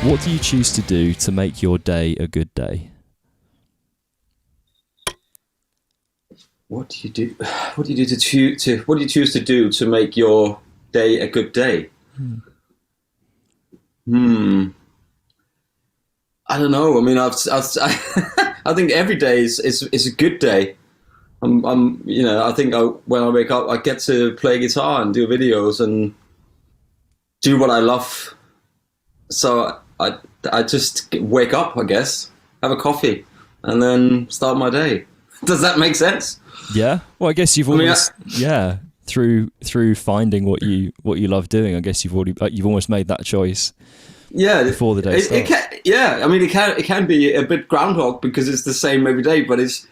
What do you choose to do to make your day a good day? What do you do? What do you choose to do to make your day a good day? I don't know. I mean, I think every day is a good day. I think when I wake up, I get to play guitar and do videos and do what I love. So I just wake up, I guess, have a coffee, and then start my day. Does that make sense? Yeah. Well, I guess you've almost through finding what you love doing. I guess you've almost made that choice. Yeah. Before the day starts. It can be a bit groundhog because it's the same every day. But it's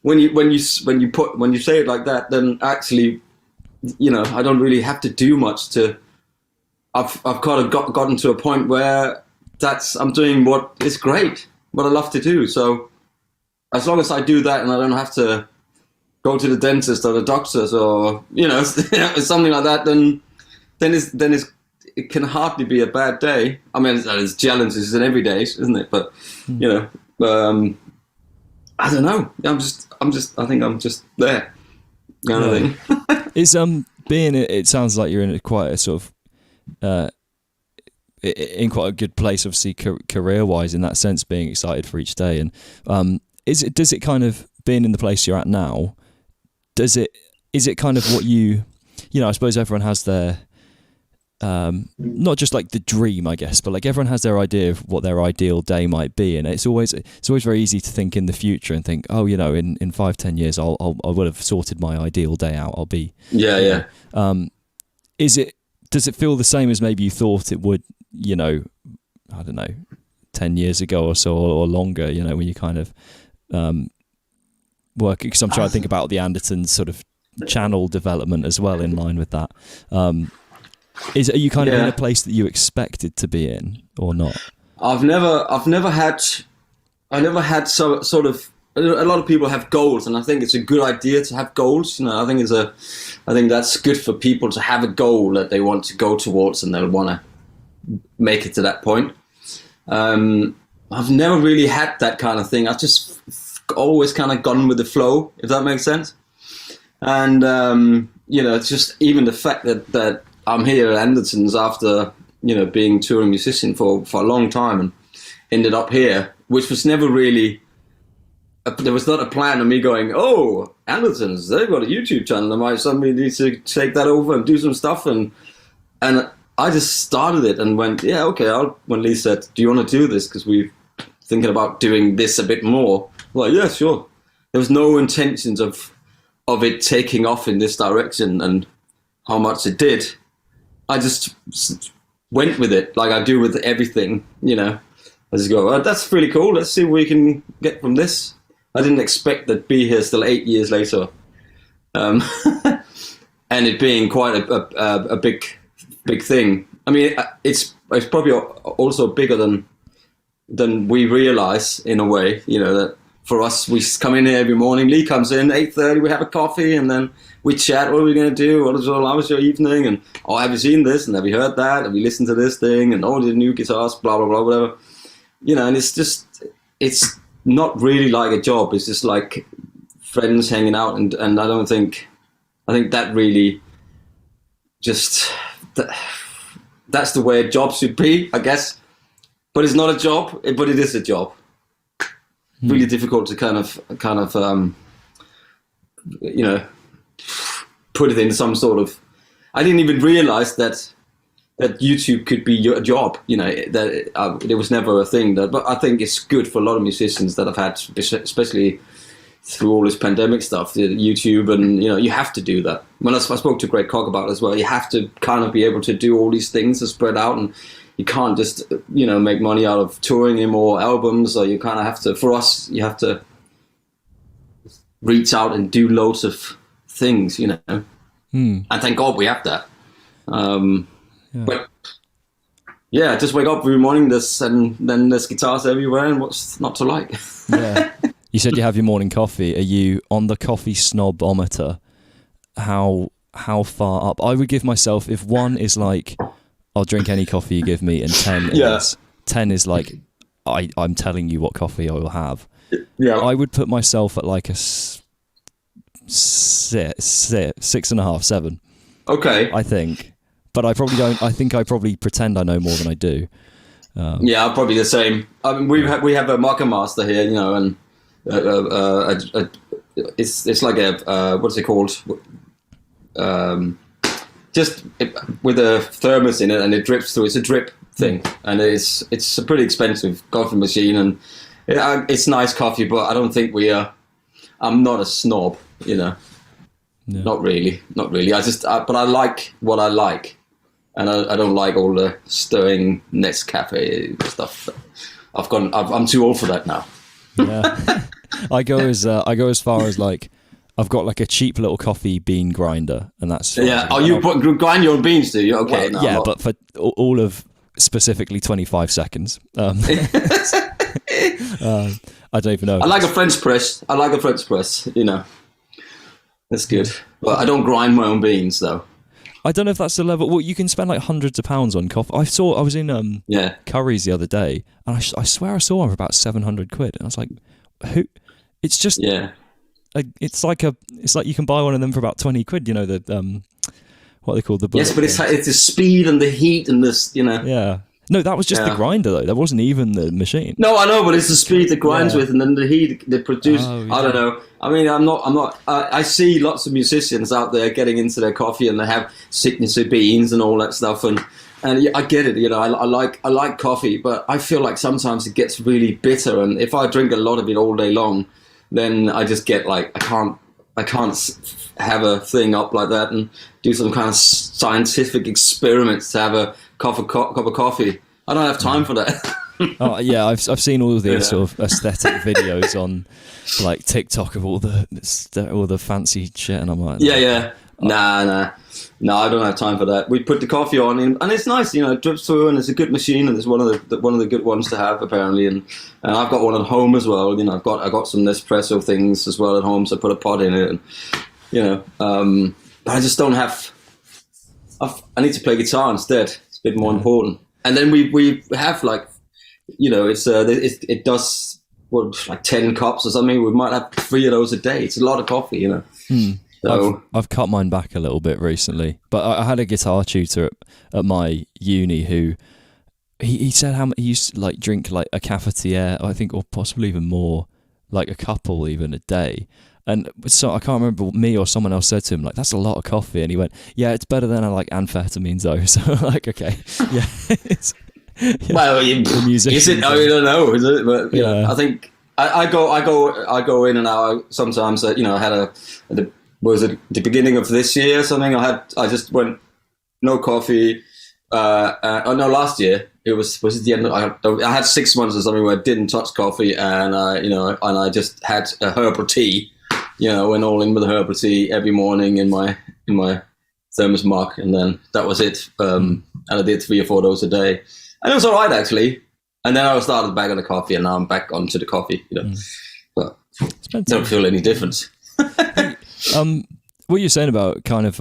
when you say it like that, then actually, I don't really have to do much to. I've kind of gotten to a point where I'm doing what is great, what I love to do. So as long as I do that and I don't have to go to the dentist or the doctors or something like that, then it can hardly be a bad day. I mean, there's challenges in every day, isn't it? But I don't know. I think I'm just there. Kind of thing. Is it sounds like you're in quite a sort of in quite a good place, obviously career-wise, in that sense, being excited for each day. And does it kind of, being in the place you're at now, is it kind of what I suppose everyone has their not just like the dream, I guess, but like everyone has their idea of what their ideal day might be, and it's always very easy to think in the future and think, oh, in 5-10 years I will have sorted my ideal day out. I'll be does it feel the same as maybe you thought it would, I don't know, 10 years ago or so, or longer, when you kind of work, because I'm trying to think about the Andertons sort of channel development as well in line with that. Are you kind of in a place that you expected to be in or not? I never had sort of. A lot of people have goals, and I think it's a good idea to have goals. I think that's good for people to have a goal that they want to go towards, and they'll want to make it to that point. I've never really had that kind of thing. I've just always kind of gone with the flow, if that makes sense. And it's just even the fact that I'm here at Andertons after being touring musician for a long time and ended up here, which was never really. There was not a plan of me going, oh, Andertons, they've got a YouTube channel. I might suddenly need to take that over and do some stuff. And I just started it and went, yeah, okay. When Lee said, do you want to do this? Because we're thinking about doing this a bit more. I'm like, yeah, sure. There was no intentions of it taking off in this direction and how much it did. I just went with it like I do with everything, I just go, oh, that's really cool. Let's see what we can get from this. I didn't expect to be here still 8 years later, and it being quite a big thing. I mean, it's probably also bigger than we realize in a way. That for us, we come in here every morning. Lee comes in 8:30. We have a coffee, and then we chat. What are we going to do? How was your evening? And have you seen this? And have you heard that? Have you listened to this thing? And all the new guitars, blah blah blah, whatever. And it's not really like a job. It's just like friends hanging out, and I think that really just that's the way a job should be, I guess. But it's not a job, but it is a job. Really difficult to kind of put it in some sort of. I didn't even realize that YouTube could be your job, that there was never a thing but I think it's good for a lot of musicians that have had, especially through all this pandemic stuff, YouTube, and, you have to do that. When I spoke to Greg Cock about it as well, you have to kind of be able to do all these things to spread out, and you can't just, make money out of touring any more albums, or you kind of have to, for us, you have to reach out and do loads of things, and thank God we have that. But yeah, just wake up every morning, and then there's guitars everywhere, and what's not to like? Yeah. You said you have your morning coffee. Are you on the coffee snobometer? How far up? I would give myself, if 1 is like, I'll drink any coffee you give me, and 10 is 10 is like I'm telling you what coffee I will have. Yeah. I would put myself at like a 6.5, 7. Okay. I think, but I probably don't. I think I probably pretend I know more than I do. Yeah, I'm probably the same. I mean, we have a Micco master here, you know, and it's like a what's it called? Just with a thermos in it, and it drips through. It's a drip thing, and it's a pretty expensive coffee machine, and it's nice coffee, but I don't think I'm not a snob, you know. Yeah. Not really. But I like what I like, and I don't like all the stirring Nescafe stuff. I'm too old for that now. Yeah, I go as far as like I've got like a cheap little coffee bean grinder, and that's you grind your own beans, do you? Okay, well, yeah, but for all of specifically 25 seconds. I don't even know. I like a French press. You know. That's good. But I don't grind my own beans, though. I don't know if that's the level. Well, you can spend like hundreds of pounds on coffee. I was in Curry's the other day, and I swear I saw one for about 700 quid. And I was like, who? It's just it's like you can buy one of them for about 20 quid. You know the what they call the bullet. Yes, but it's the speed and the heat and this, you know. Yeah. No, that was just the grinder though. That wasn't even the machine. No, I know, but it's the speed that grinds with, and then the heat they produce. Oh, yeah. I don't know. I mean, I'm not. I see lots of musicians out there getting into their coffee, and they have signature beans and all that stuff, and I get it. You know, I like coffee, but I feel like sometimes it gets really bitter, and if I drink a lot of it all day long, then I just get like I can't have a thing up like that and do some kind of scientific experiments to have a cup of coffee. I don't have time for that. Oh yeah, I've seen all of these sort of aesthetic videos on like TikTok of all the fancy shit, and I'm like, nah, I don't have time for that. We put the coffee on, and it's nice, you know, it drips through, and it's a good machine, and it's one of the good ones to have apparently, and I've got one at home as well. You know, I got some Nespresso things as well at home, so I put a pot in it, and you know, but I just don't have. I need to play guitar instead. It's a bit more important. And then we have like, you know, it does like 10 cups or something. We might have 3 of those a day. It's a lot of coffee, you know. So I've cut mine back a little bit recently, but I had a guitar tutor at my uni who he said he used to like drink like a cafetiere, I think, or possibly even more, like a couple even a day. And so I can't remember, me or someone else said to him, like, that's a lot of coffee. And he went, yeah, it's better than I like amphetamines though. So like, okay. Yeah. Well, is it? I don't know. Is it? But you know, I think I go in and out sometimes. You know, I had was it the beginning of this year or something? I just went no coffee. No, last year it was it the end? I had 6 months or something where I didn't touch coffee, and I just had a herbal tea. You know, went all in with the herbal tea every morning in my thermos mug, and then that was it. And I did 3 or 4 of those a day, and it was all right actually. And then I started back on the coffee, and now I'm back onto the coffee. You know, but I don't feel any difference. What you're saying about kind of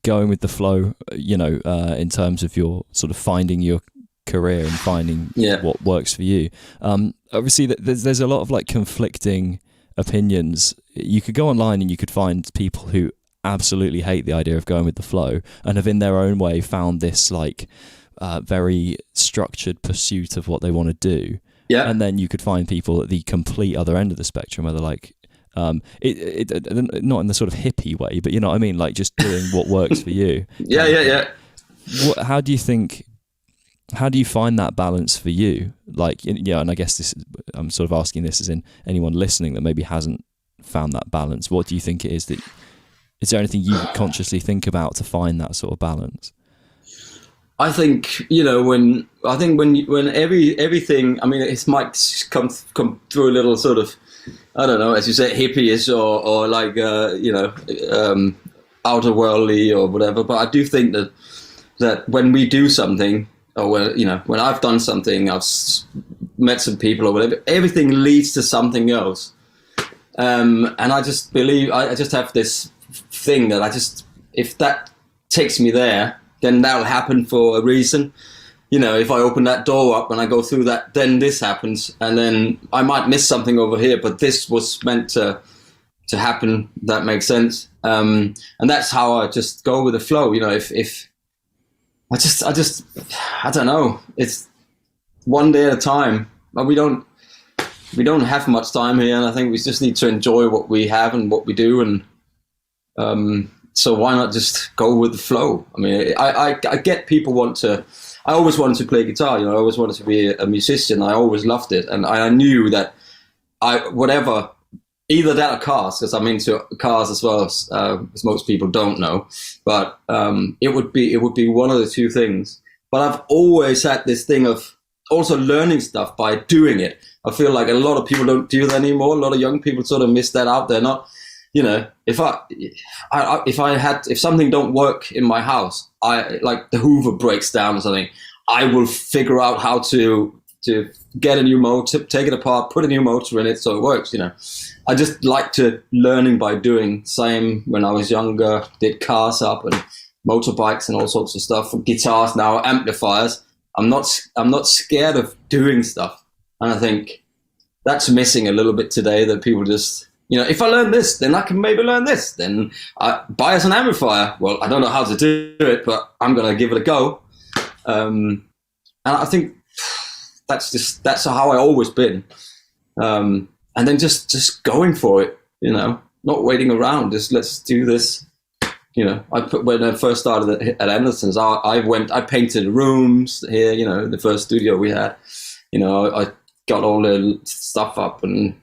going with the flow, you know, in terms of your sort of finding your career and finding what works for you. Obviously, there's a lot of like conflicting opinions. You could go online and you could find people who absolutely hate the idea of going with the flow and have in their own way found this like very structured pursuit of what they want to do. Yeah. And then you could find people at the complete other end of the spectrum where they're like, not in the sort of hippie way, but you know what I mean, like just doing what works for you. Yeah. How do you find that balance for you? Like, yeah, and I guess I'm sort of asking this as in anyone listening that maybe hasn't found that balance. What do you think it is is there anything you consciously think about to find that sort of balance? I think, you know, when everything, I mean, it might come through a little sort of, I don't know, as you say, hippie-ish or like, you know, outer worldly or whatever. But I do think that when we do something, or when I've done something, I've met some people or whatever, everything leads to something else. And I just believe, I just have this thing that if that takes me there, then that'll happen for a reason. if I open that door up and I go through that, then this happens, and then I might miss something over here, but this was meant to happen. That makes sense. And that's how I just go with the flow. If I don't know, it's one day at a time. But we don't have much time here, and I think we just need to enjoy what we have and what we do, and so why not just go with the flow? I mean, I get people I always wanted to play guitar, I always wanted to be a musician. I always loved it, and I knew that either that or cars, because I'm into cars as well, as most people don't know. But it would be one of the two things. But I've always had this thing of also learning stuff by doing it. I feel like a lot of people don't do that anymore. A lot of young people sort of miss that out. They're not, if something don't work in my house, like the Hoover breaks down or something, I will figure out how to get a new motor, take it apart, put a new motor in it so it works. I just like to learning by doing. Same when I was younger, did cars up and motorbikes and all sorts of stuff. Guitars now, amplifiers. I'm not scared of doing stuff, and I think that's missing a little bit today. That people just, if I learn this, then I can maybe learn this. Then I buy us an amplifier. Well, I don't know how to do it, but I'm gonna give it a go. And I think that's how I always been. And then just going for it, not waiting around. Just let's do this. When I first started at Andertons, I painted rooms here, the first studio we had. I got all the stuff up, and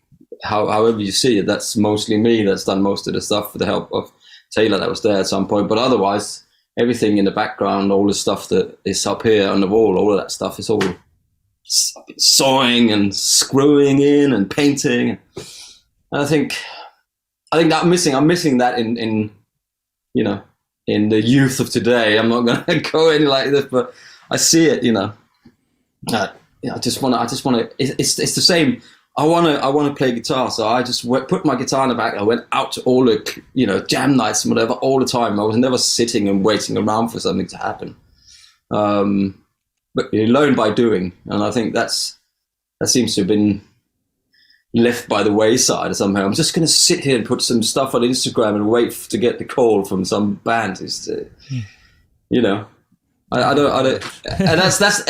however you see it, that's mostly me that's done most of the stuff with the help of Taylor that was there at some point. But otherwise, everything in the background, all the stuff that is up here on the wall, all of that stuff is all sawing and screwing in and painting. And I think that I'm missing that in the youth of today. I'm not going to go any like this, but I see it. I just want to. It's the same. I want to play guitar, so I just put my guitar in the back. I went out to all the jam nights and whatever all the time. I was never sitting and waiting around for something to happen. But you learn by doing, and I think that seems to have been left by the wayside somehow. I'm just going to sit here and put some stuff on Instagram and wait to get the call from some band. I don't, and that's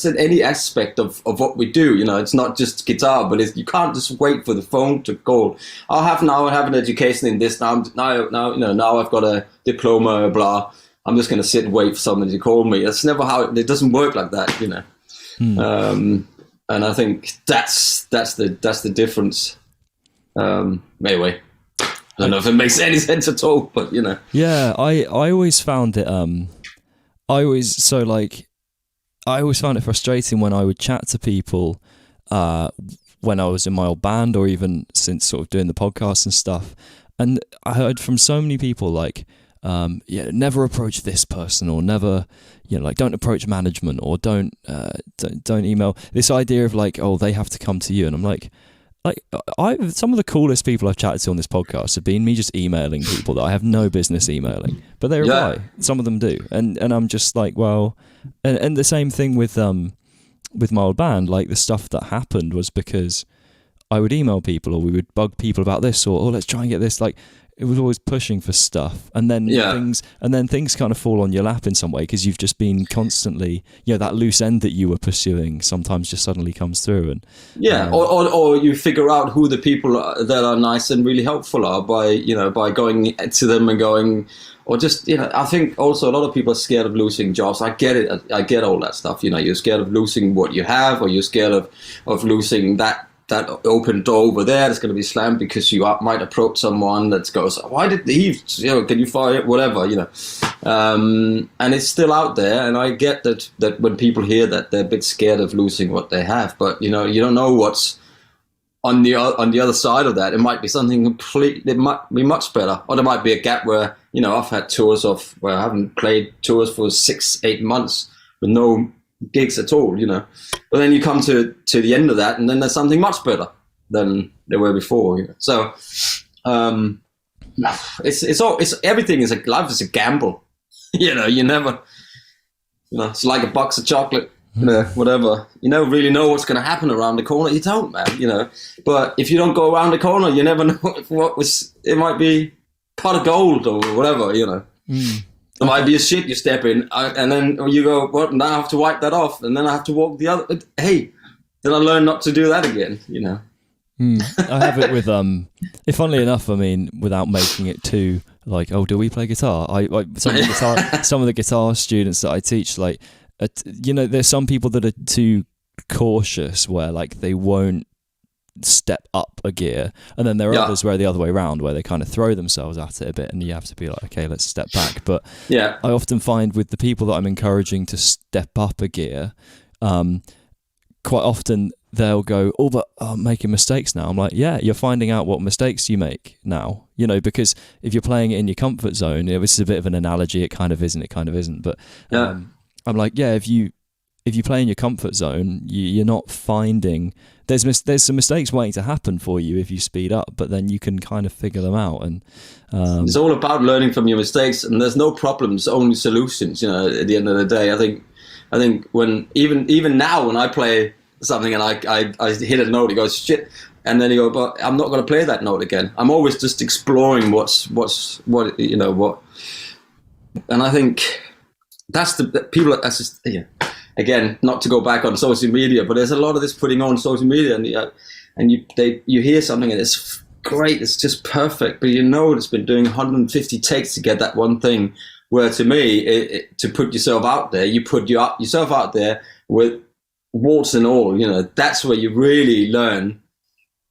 in any aspect of what we do. It's not just guitar, but you can't just wait for the phone to call. I have an education in this now. Now I've got a diploma, blah. I'm just going to sit and wait for somebody to call me. That's never how it doesn't work like that. And I think that's the difference. Anyway, I don't know if it makes any sense at all, but Yeah, I always found it. I always found it frustrating when I would chat to people when I was in my old band, or even since sort of doing the podcast and stuff. And I heard from so many people never approach this person, or never, don't approach management, or don't email. This idea of they have to come to you, and I'm some of the coolest people I've chatted to on this podcast have been me just emailing people that I have no business emailing, but they reply. Yeah. Some of them do, and I'm just well, and the same thing with my old band. The stuff that happened was because I would email people, or we would bug people about this, or let's try and get this. It was always pushing for stuff, and then things kind of fall on your lap in some way, because you've just been constantly, that loose end that you were pursuing sometimes just suddenly comes through, and or you figure out who the people that are nice and really helpful are by going to them and going, or just I think also a lot of people are scared of losing jobs. I get it. I get all that stuff. You're scared of losing what you have, or you're scared of losing that open door over there that's going to be slammed because you might approach someone that goes, why did he, can you fire it, whatever, and it's still out there. And I get that when people hear that, they're a bit scared of losing what they have, but you don't know what's on the other side of that. It might be something completely, it might be much better, or there might be a gap where I've had tours where I haven't played tours for 6-8 months with no gigs at all, but then you come to the end of that, and then there's something much better than there were before. So it's everything is life is a gamble. You never You know, it's like a box of chocolate. You know, whatever. You never really know what's going to happen around the corner. You don't, man. You know, but if you don't go around the corner, you never know it might be pot of gold or whatever. You know, there might be a shit you step in, and then you go, "What? Now I have to wipe that off, and then I have to walk the other." Hey, then I learn not to do that again. You know. I have it with if funnily enough, I mean, without making it too like, oh, do we play guitar? Some of the guitar students that I teach, like. You know, there's some people that are too cautious where like they won't step up a gear, and then there are others where the other way around, where they kind of throw themselves at it a bit, and you have to be like, okay, let's step back. But I often find with the people that I'm encouraging to step up a gear, quite often they'll go, oh, but I'm making mistakes now. I'm like, yeah, you're finding out what mistakes you make now, you know, because if you're playing it in your comfort zone, you know, this is a bit of an analogy, it kind of isn't, but I'm like, yeah, if you play in your comfort zone, you're not finding there's some mistakes waiting to happen for you if you speed up, but then you can kind of figure them out. And it's all about learning from your mistakes, and there's no problems, only solutions. You know, at the end of the day, I think when even now when I play something and I hit a note, it goes shit, and then you go, but I'm not going to play that note again. I'm always just exploring what you know what, and I think. That's the people. That's just again, not to go back on social media, but there's a lot of this putting on social media, and you hear something and it's great, it's just perfect, but you know it's been doing 150 takes to get that one thing. Where to me, to put yourself out there, you put yourself out there with warts and all. You know, that's where you really learn.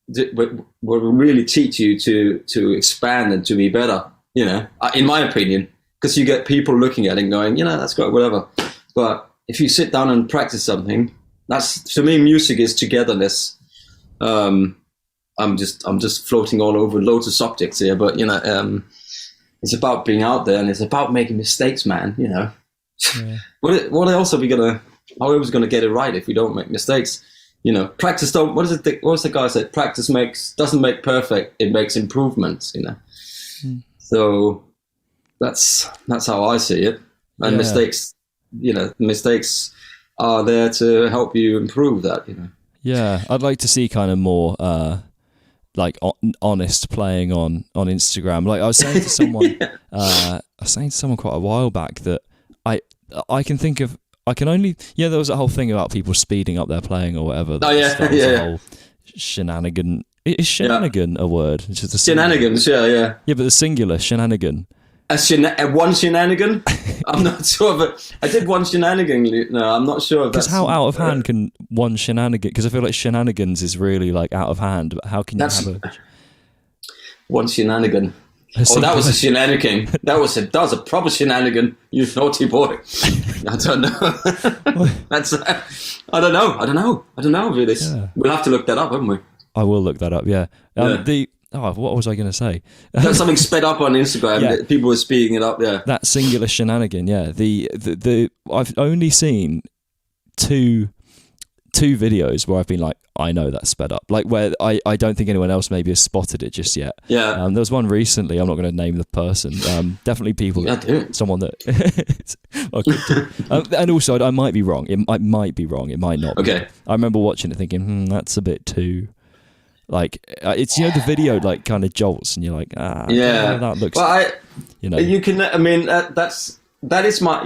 What will really teach you to expand and to be better. You know, in my opinion. Because you get people looking at it and going, you know, that's great, whatever. But if you sit down and practice something, that's, to me, music is togetherness. I'm just floating all over loads of subjects here, but you know, it's about being out there and it's about making mistakes, man. You know, what else are we gonna? How are we gonna get it right if we don't make mistakes? You know, practice don't. What is it? What's the guy said? Practice doesn't make perfect. It makes improvements. You know, so. That's how I see it. And mistakes are there to help you improve that, you know. Yeah, I'd like to see kind of more like honest playing on Instagram. Like I was saying to someone, quite a while back that I can think of, I can only, there was a whole thing about people speeding up their playing or whatever. The whole shenanigan. Is shenanigan a word? It's just shenanigans, yeah, but the singular shenanigan. One shenanigan? I'm not sure of it. I did one shenanigan. No, I'm not sure of that. Because how out of hand can one shenanigan? Because I feel like shenanigans is really like out of hand. But how can you have a one shenanigan? That was a shenanigan. That was a proper shenanigan. You naughty boy. I don't know. I don't know. Really, we'll have to look that up, haven't we? I will look that up. Yeah. What was I going to say? There's something sped up on Instagram. People were speeding it up. Yeah, that singular shenanigan. Yeah, the I've only seen two videos where I've been like, I know that's sped up. Like where I don't think anyone else maybe has spotted it just yet. Yeah. There was one recently. I'm not going to name the person. Definitely people. Someone that. And also, I might be wrong. It might be wrong. It might not. Okay. I remember watching it thinking, that's a bit too. Like it's the video like kind of jolts and you're like that looks. Well, you can. I mean that is my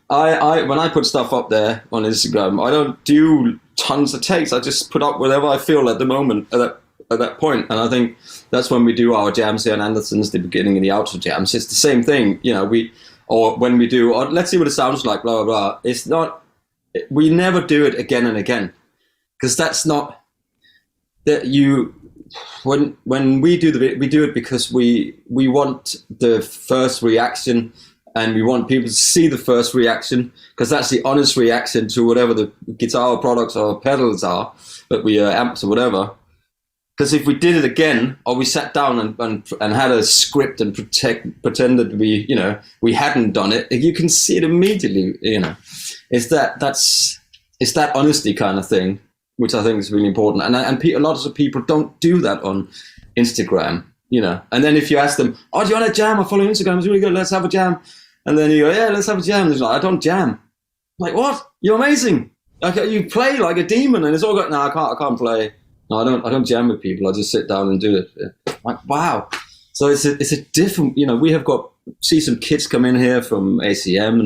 I when I put stuff up there on Instagram, I don't do tons of takes. I just put up whatever I feel at the moment at that point, and I think that's when we do our jams here in Andertons, the beginning and the outro jams. It's the same thing, when we do. Let's see what it sounds like. Blah blah blah. It's not. We never do it again and again because that's not. That when we do we do it because we want the first reaction and we want people to see the first reaction because that's the honest reaction to whatever the guitar products or pedals are that we amps or whatever. Because if we did it again or we sat down and had a script and pretended we hadn't done it, you can see it immediately. It's that honesty kind of thing. Which I think is really important, and a lot of people don't do that on Instagram, And then if you ask them, "Oh, do you want a jam? I follow Instagram; it's really good. Let's have a jam." And then you go, yeah, let's have a jam. And he's like, I don't jam. I'm like, what? You're amazing. You play like a demon. And it's all got, no, I can't play. No, I don't jam with people. I just sit down and do it. Yeah. Like, wow. So it's a different, we have see some kids come in here from ACM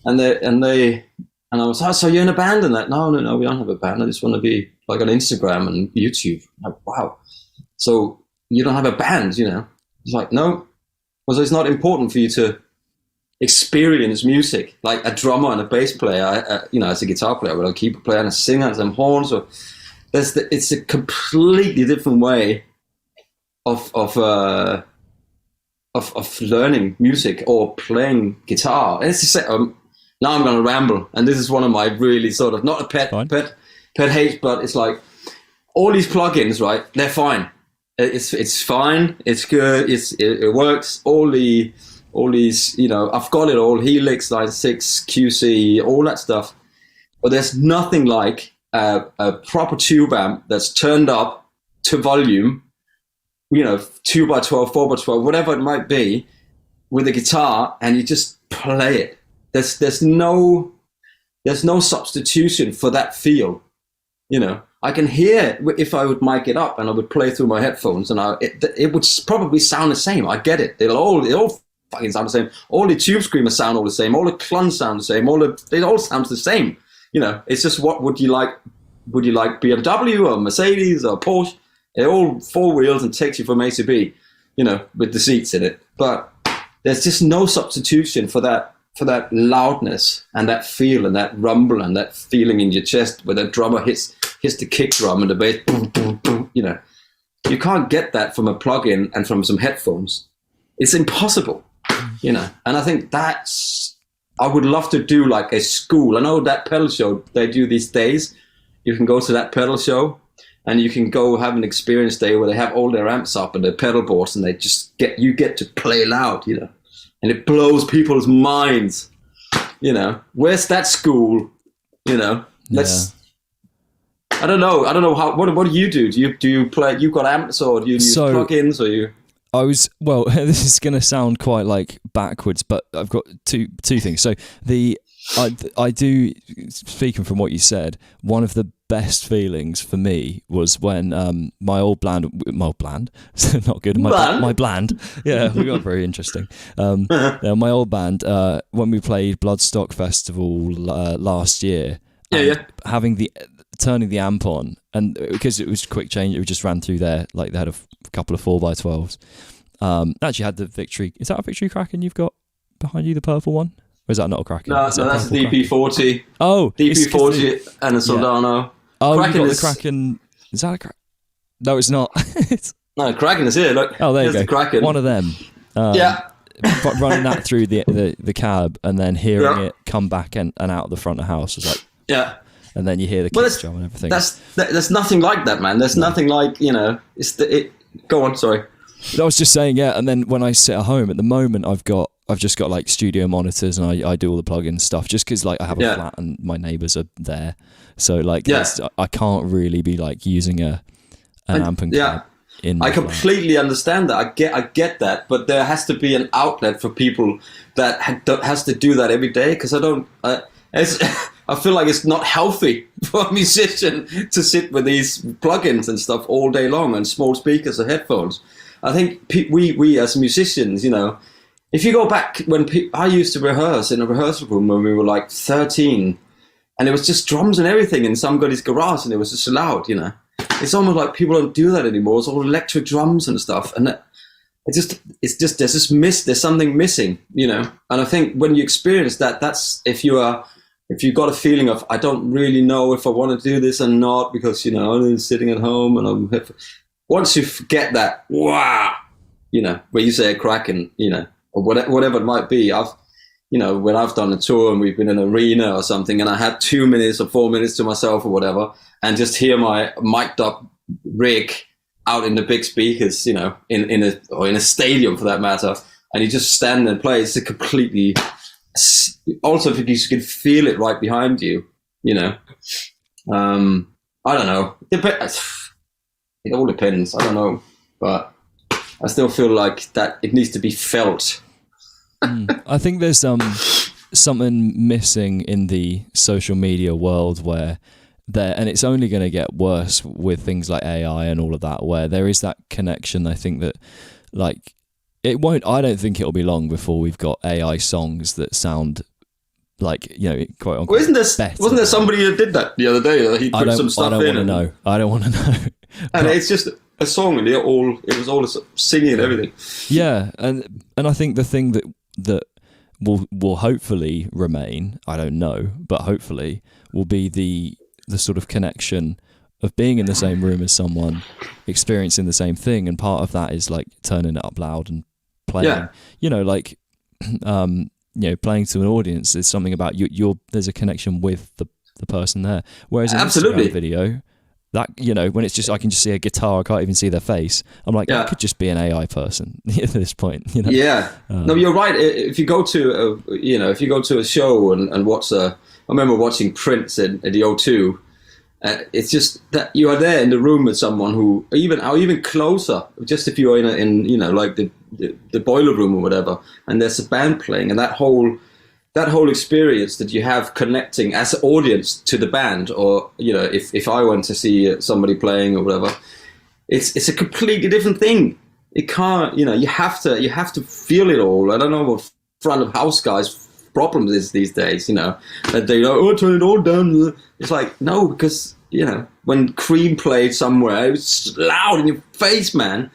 and I was, so you're in a band and that? No, we don't have a band. I just want to be like on Instagram and YouTube. Like, wow. So you don't have a band, It's like, no. Well, so it's not important for you to experience music like a drummer and a bass player, as a guitar player, but a keyboard player and a singer and some horns. Or it's a completely different way of learning music or playing guitar. And it's just, now I'm going to ramble, and this is one of my really sort of not a pet hate, but it's like all these plugins, right? They're fine. It's fine. It's good. It works. All these, I've got it all. Helix, Line 6, QC, all that stuff. But there's nothing like a proper tube amp that's turned up to volume, 2x12, 4x12, whatever it might be, with a guitar, and you just play it. There's no substitution for that feel. I can hear if I would mic it up and I would play through my headphones, and it would probably sound the same. I get it. They all fucking sound the same. All the tube screamers sound all the same. All the clunge sound the same. They all sound the same. It's just, what would you like? Would you like BMW or Mercedes or Porsche? They're all four wheels and takes you from A to B, with the seats in it. But there's just no substitution for that loudness and that feel and that rumble and that feeling in your chest where the drummer hits the kick drum and the bass, boom, boom, boom. You can't get that from a plug-in and from some headphones. It's impossible, And I think I would love to do like a school. I know that pedal show they do these days. You can go to that pedal show and you can go have an experience day where they have all their amps up and their pedal boards, and they just get to play loud, and it blows people's minds. Where's that school? Let's. Yeah. I don't know how. What do you do? Do you play? You've got amps, or do you use plugins, or you? This is going to sound quite like backwards, but I've got two things. So I do, speaking from what you said, one of the best feelings for me was when my bland, not good, my bland, yeah, we got very interesting. My old band, when we played Bloodstock Festival last year, turning the amp on, and because it was quick change, it just ran through there, like they had a couple of 4x12s. Actually had the Victory. Is that a Victory Kraken you've got behind you, the purple one? Or is that not a Kraken? No, that's the DP40. Oh, DP40 and a Soldano. Yeah. Oh, Kraken you got the Kraken. Is that a Kraken? No, it's not. No, Kraken is here. Look. Oh, there you go. The Kraken. One of them. Yeah. Running that through the cab and then hearing it come back and out of the front of the house was like. Yeah. And then you hear the kick drum and everything. There's nothing like that, man. There's nothing like, Go on, sorry. I was just saying, yeah. And then when I sit at home, at the moment, I've just got like studio monitors, and I do all the plugin stuff just because like I have a flat and my neighbours are there, so like I can't really be like using an amp and cab in. I completely understand that. I get that, but there has to be an outlet for people that has to do that every day, because I feel like it's not healthy for a musician to sit with these plugins and stuff all day long and small speakers or headphones. I think we as musicians, if you go back when I used to rehearse in a rehearsal room when we were like 13, and it was just drums and everything in somebody's garage, and it was just loud, It's almost like people don't do that anymore. It's all electric drums and stuff, and there's something missing, And I think when you experience that, that's if you got a feeling of, I don't really know if I want to do this or not, because I'm sitting at home and once you get that, wow, where you say a Kraken, or whatever it might be. When I've done a tour and we've been in an arena or something, and I had 2 minutes or 4 minutes to myself or whatever, and just hear my mic'd up rig out in the big speakers, in a stadium for that matter, and you just stand and play. It's a completely. Also, if you can feel it right behind you, I don't know. It all depends. I don't know, but I still feel like that it needs to be felt. I think there's something missing in the social media world where and it's only going to get worse with things like AI and all of that, where there is that connection. I think that like I don't think it'll be long before we've got AI songs that sound like, you know, quite unquote. Wasn't there somebody that did that the other day? That he put some stuff in. I don't want to know. And it's just a song, and it was all singing and everything. Yeah, and I think the thing that will hopefully remain, I don't know, but hopefully will be the sort of connection of being in the same room as someone, experiencing the same thing, and part of that is like turning it up loud and playing. Yeah. You know, like playing to an audience is something about there's a connection with the person there. Whereas in Instagram video, that, you know, when it's just I can just see a guitar, I can't even see their face. I'm like, it could just be an AI person at this point. You know? Yeah. No, you're right. If you go to a show and watch I remember watching Prince at the O2. It's just that you are there in the room with someone who even closer. Just if you're in like the boiler room or whatever, and there's a band playing, and that whole experience that you have connecting as an audience to the band, or if I went to see somebody playing or whatever, it's a completely different thing. It can't, you have to feel it all. I don't know what front of house guys' problems is these days, that they go, turn it all down. It's like, no, because when Cream played somewhere, it was loud in your face, man.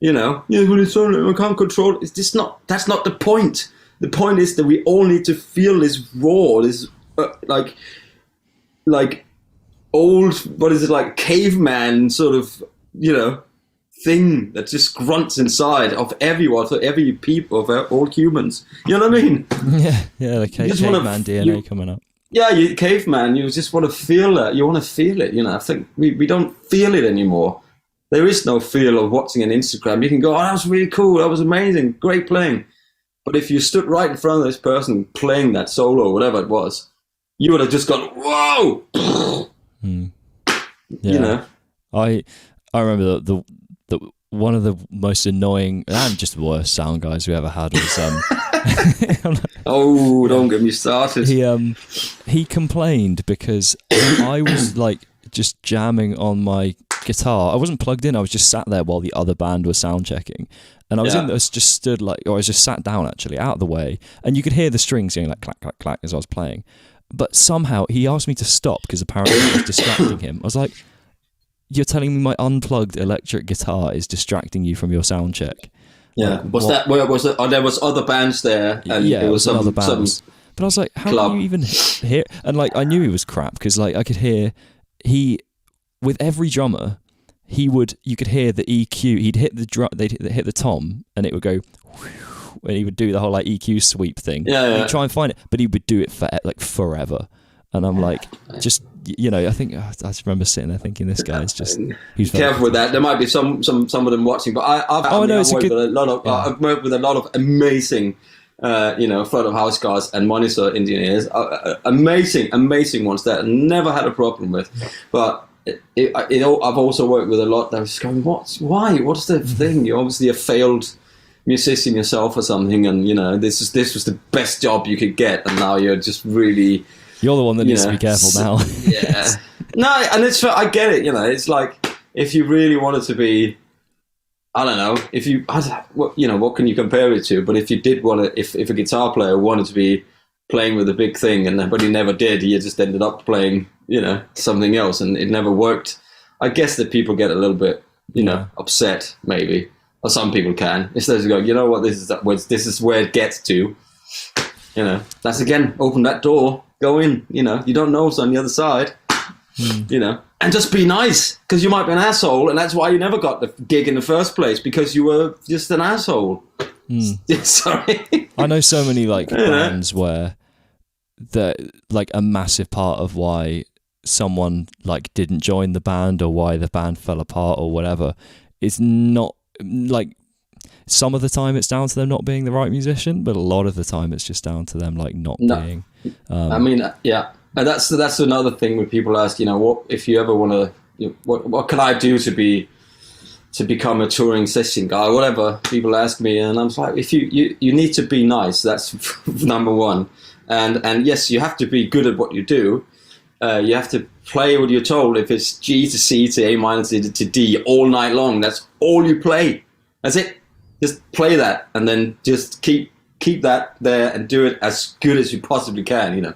When it's on, I can't control it. That's not the point. The point is that we all need to feel this raw, this like old, what is it, like caveman sort of, thing that just grunts inside of everyone, for every people, of all humans. You know what I mean? Yeah, the caveman DNA coming up. Yeah, caveman, you just want to feel that. You want to feel it, I think we don't feel it anymore. There is no feel of watching an Instagram. You can go, oh, that was really cool, that was amazing, great playing. But if you stood right in front of this person playing that solo, or whatever it was, you would have just gone, whoa! Yeah. I remember the one of the most annoying and just worst sound guys we ever had was oh, don't get me started. He complained because I was like just jamming on my guitar. I wasn't plugged in, I was just sat there while the other band was sound checking, and I was just stood like, or I was just sat down actually out of the way, and you could hear the strings going like clack clack clack as I was playing, but somehow he asked me to stop because apparently it was distracting him. I was like, you're telling me my unplugged electric guitar is distracting you from your sound check? Yeah. Where was it? Oh, there was other bands there, and it was some other bands. But I was like, how can you even hear? And like, I knew he was crap because like I could hear with every drummer, you could hear the EQ. He'd hit the drum, they'd hit the tom, and it would go, and he would do the whole like EQ sweep thing. Yeah. He'd try and find it, but he would do it for like forever. And I'm like, just, I think I just remember sitting there thinking, this guy is just. He's careful with that. There might be some of them watching, but I've worked with a lot of amazing, front of house guys and monitor engineers, amazing ones that I never had a problem with. But I've also worked with a lot that was going, why? What's the thing? You're obviously a failed musician yourself or something, and this was the best job you could get, and now you're just really. You're the one that needs to be careful now. Yeah. No, and I get it, it's like, if you really wanted to be, I don't know, what can you compare it to? But if you did want to, if a guitar player wanted to be playing with a big thing, but he never did, he just ended up playing, something else, and it never worked. I guess that people get a little bit, upset, maybe, or some people can. Instead of going, you know what, this is where it gets to. That's again, open that door. Go in, you don't know what's on the other side, and just be nice, because you might be an asshole, and that's why you never got the gig in the first place, because you were just an asshole. Sorry. I know so many like bands where like a massive part of why someone like didn't join the band or why the band fell apart or whatever is not like. Some of the time it's down to them not being the right musician, but a lot of the time it's just down to them like not being. I mean, yeah, and that's another thing when people ask, what if you ever want to, what can I do to to become a touring session guy, whatever people ask me, and I'm like, if you need to be nice, that's number one, and yes, you have to be good at what you do. You have to play what you're told. If it's G to C to A minor to D all night long, that's all you play. That's it. Just play that, and then just keep that there and do it as good as you possibly can, you know.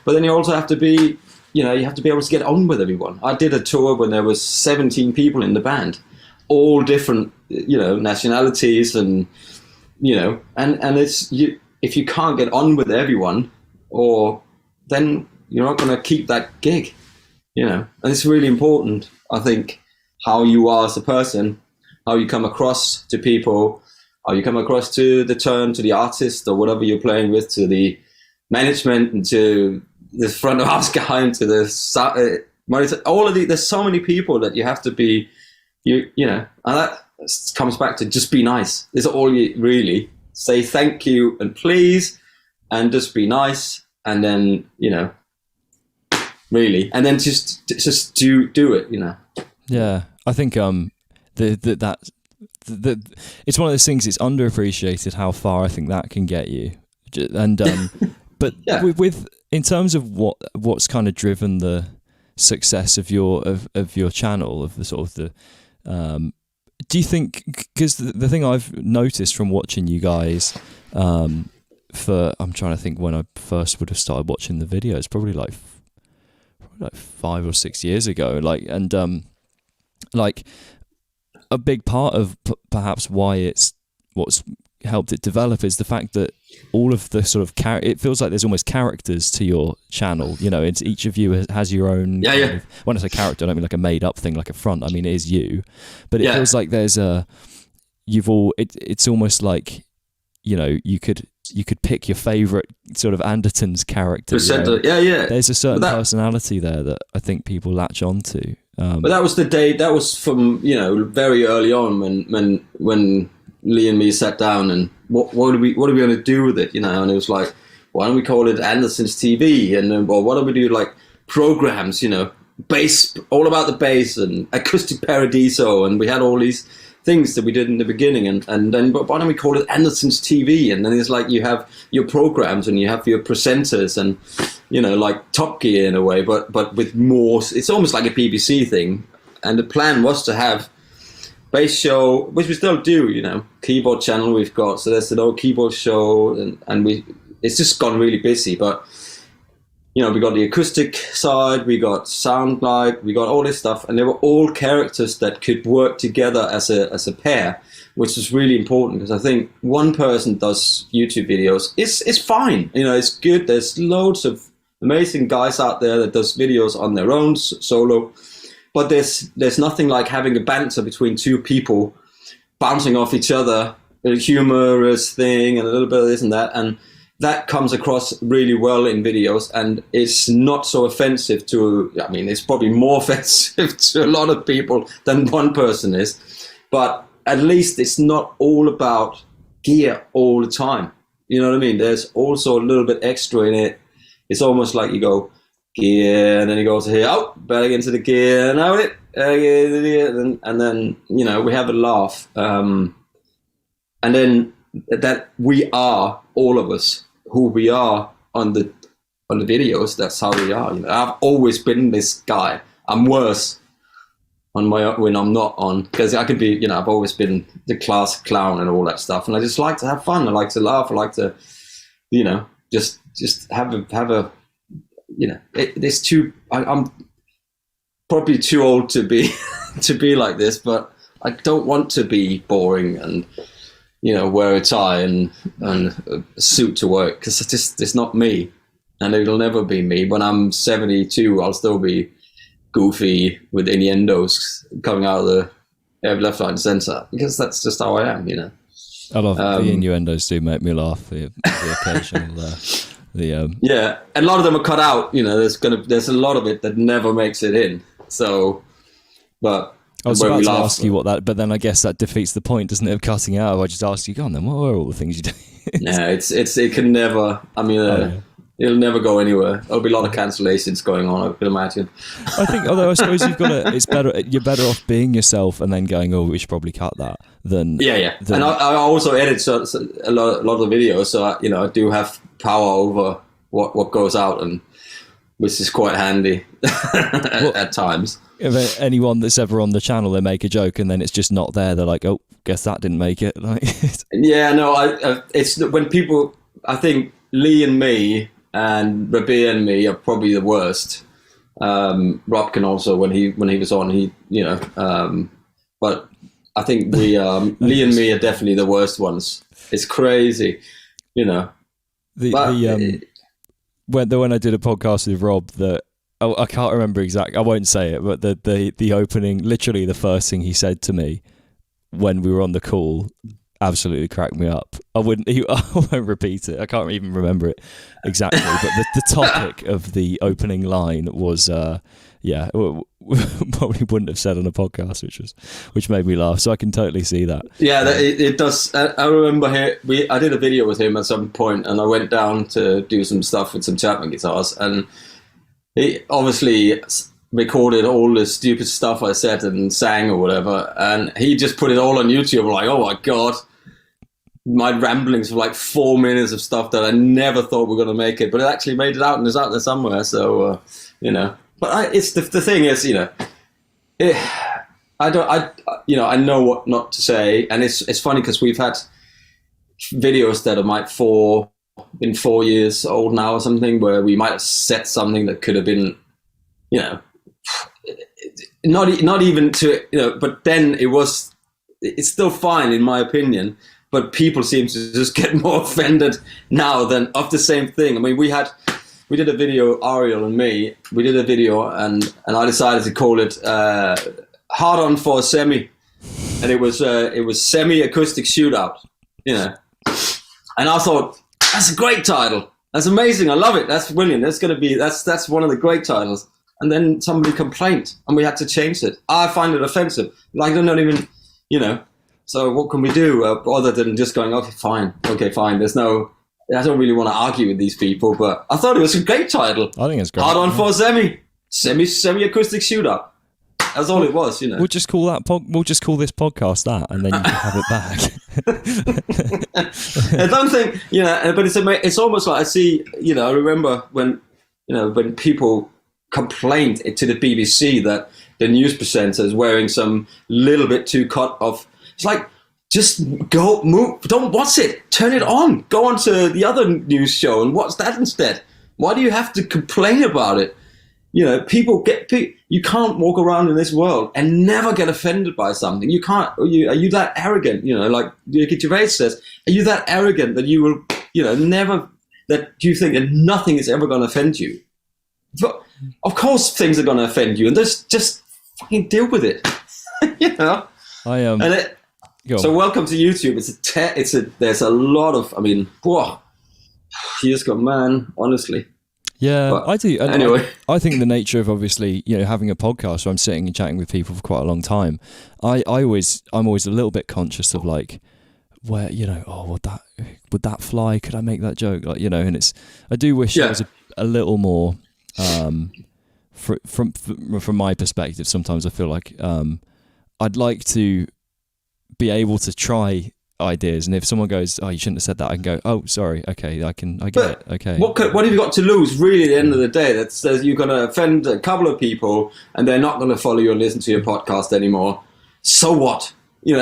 But then you also have to be, you know, you have to be able to get on with everyone. I did a tour when there was 17 people in the band, all different, you know, nationalities, and you know, and it's you. If you can't get on with everyone, or then you're not going to keep that gig, you know. And it's really important, I think, how you are as a person, how you come across to people, how you come across to the artist or whatever you're playing with, to the management, and to the front of house guy, and to the monitor. All of there's so many people that you have to be, you know, and that comes back to just be nice. It's all you really say, thank you and please, and just be nice, and then, you know, really, and then just do it, you know. Yeah, I think that it's one of those things. It's underappreciated how far I think that can get you, and but yeah. with in terms of what's kind of driven the success of your channel, of the sort of the do you think, because the thing I've noticed from watching you guys I'm trying to think when I first would have started watching the videos, probably like 5 or 6 years ago, like a big part of perhaps why what's helped it develop is the fact that all of the sort of it feels like there's almost characters to your channel, you know. It's each of you has your own when I say character, I don't mean like a made up thing like a front, I mean it is you, but it feels like there's it's almost like, you know, you could pick your favorite sort of Andertons character, you know? There's a certain personality there that I think people latch onto. But that was from, you know, very early on when Lee and me sat down and what are we going to do with it, you know? And it was like, why don't we call it Andertons TV? And then, well, why don't we do like programs, you know, bass, all about the bass, and acoustic paradiso, and we had all these things that we did in the beginning, and then, but why don't we call it Andertons TV? And then it's like you have your programs and you have your presenters, and, you know, like Top Gear in a way, but with more, it's almost like a BBC thing. And the plan was to have bass show, which we still do, you know, keyboard channel we've got, so there's an old keyboard show, and it's just gone really busy, but, you know, we got the acoustic side, we got sound light, we got all this stuff, and they were all characters that could work together as a pair, which is really important, because I think one person does YouTube videos, it's fine, you know, it's good. There's loads of amazing guys out there that does videos on their own solo, but there's nothing like having a banter between two people bouncing off each other, a humorous thing and a little bit of this and that, and that comes across really well in videos, and it's not so offensive to, I mean, it's probably more offensive to a lot of people than one person is, but at least it's not all about gear all the time. You know what I mean? There's also a little bit extra in it. It's almost like you go gear, and then you go to here, oh, back into the gear, now it, and then, you know, we have a laugh, and then that we are, all of us, who we are on the videos. That's how we are. You know, I've always been this guy. I'm worse on when I'm not on, because I could be, you know, I've always been the class clown and all that stuff, and I just like to have fun. I like to laugh. I like to, you know, just have a you know, it's too. I'm probably too old to be like this, but I don't want to be boring and, you know, wear a tie and a suit to work, because it's not me, and it'll never be me. When I'm 72, I'll still be goofy with innuendos coming out of the left, right, and centre, because that's just how I am, you know. I love the innuendos do make me laugh. The occasional, yeah, and a lot of them are cut out. You know, there's a lot of it that never makes it in. So, but. I was about to ask you what that, but then I guess that defeats the point, doesn't it, of cutting it out? I just asked you, go on then, what were all the things you did? No, it can never, I mean, It'll never go anywhere. There'll be a lot of cancellations going on, I can imagine. I think, although I suppose you're better off being yourself and then going, oh, we should probably cut that than... Yeah. And I also edit so a lot of the videos, so I do have power over what goes out, and which is quite handy at times. If anyone that's ever on the channel, they make a joke and then it's just not there, they're like, oh, guess that didn't make it. Like, yeah, no, it's when people, I think Lee and me and Rabea and me are probably the worst. Robkin also, when he was on, but I think Lee and me are definitely the worst ones. It's crazy, When I did a podcast with Rob, I can't remember exactly, I won't say it, but the opening, literally the first thing he said to me when we were on the call absolutely cracked me up. I won't repeat it. I can't even remember it exactly, but the topic of the opening line was, probably wouldn't have said on a podcast, which made me laugh. So I can totally see that. Yeah, it does. I remember I did a video with him at some point, and I went down to do some stuff with some Chapman guitars, and he obviously recorded all the stupid stuff I said and sang or whatever, and he just put it all on YouTube. I'm like, oh my God, my ramblings for like 4 minutes of stuff that I never thought were going to make it, but it actually made it out and is out there somewhere. So, but it's the thing is, I know what not to say, and it's funny because we've had videos that are like 4 years old now or something, where we might have said something that could have been, not even to, but then it's still fine in my opinion, but people seem to just get more offended now than of the same thing. I mean, we did a video, Ariel and me, we did a video, and I decided to call it Hard On for a Semi, and it was semi-acoustic shootout, and I thought, that's a great title, that's amazing, I love it, that's brilliant, that's one of the great titles. And then somebody complained, and we had to change it. I find it offensive. Like, they're not even, So what can we do other than just going, okay, fine. I don't really want to argue with these people, but I thought it was a great title. I think it's great. Hard On for a semi-acoustic shooter. That's all it was, We'll just call we'll just call this podcast that, and then you can have it back. I don't think, but it's almost like I see, I remember when people complained to the BBC that the news presenter is wearing some little bit too cut off. It's like, just go, move, don't watch it, turn it on, go on to the other news show and watch that instead. Why do you have to complain about it? You can't walk around in this world and never get offended by something. You can't. Are you that arrogant? Like Ricky Gervais says, are you that arrogant that you will, never, that you think that nothing is ever going to offend you? But of course things are going to offend you, and just fucking deal with it. So welcome to YouTube. There's a lot of, whoa, years gone, man, honestly. Yeah, but I do. And anyway, I think the nature of obviously, having a podcast where I'm sitting and chatting with people for quite a long time, I'm always a little bit conscious of like, where, would that fly? Could I make that joke? Like, and I do wish there was a little more, from my perspective, sometimes I feel like I'd like to be able to try ideas, and if someone goes, oh, you shouldn't have said that, I can go, oh, sorry, okay, I get it, okay. What have you got to lose, really, at the end of the day? That says you're going to offend a couple of people, and they're not going to follow you and listen to your podcast anymore. So what? We've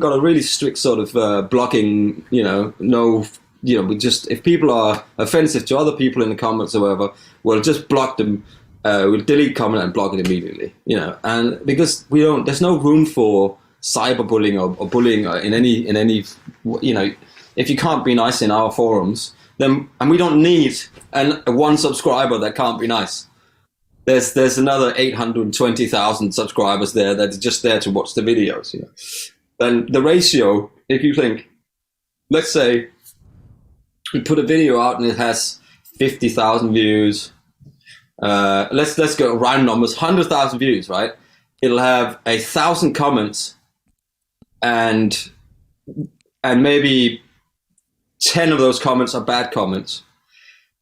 got a really strict sort of blocking, we just, if people are offensive to other people in the comments or whatever, we'll just block them. We'll delete comment and block it immediately, and because there's no room for cyberbullying or bullying in any, if you can't be nice in our forums, then, and we don't need one subscriber that can't be nice. There's another 820,000 subscribers there that are just there to watch the videos, Then the ratio, if you think, let's say we put a video out and it has 50,000 views, let's go round numbers, 100,000 views, right? It'll have 1,000 comments, and maybe 10 of those comments are bad comments,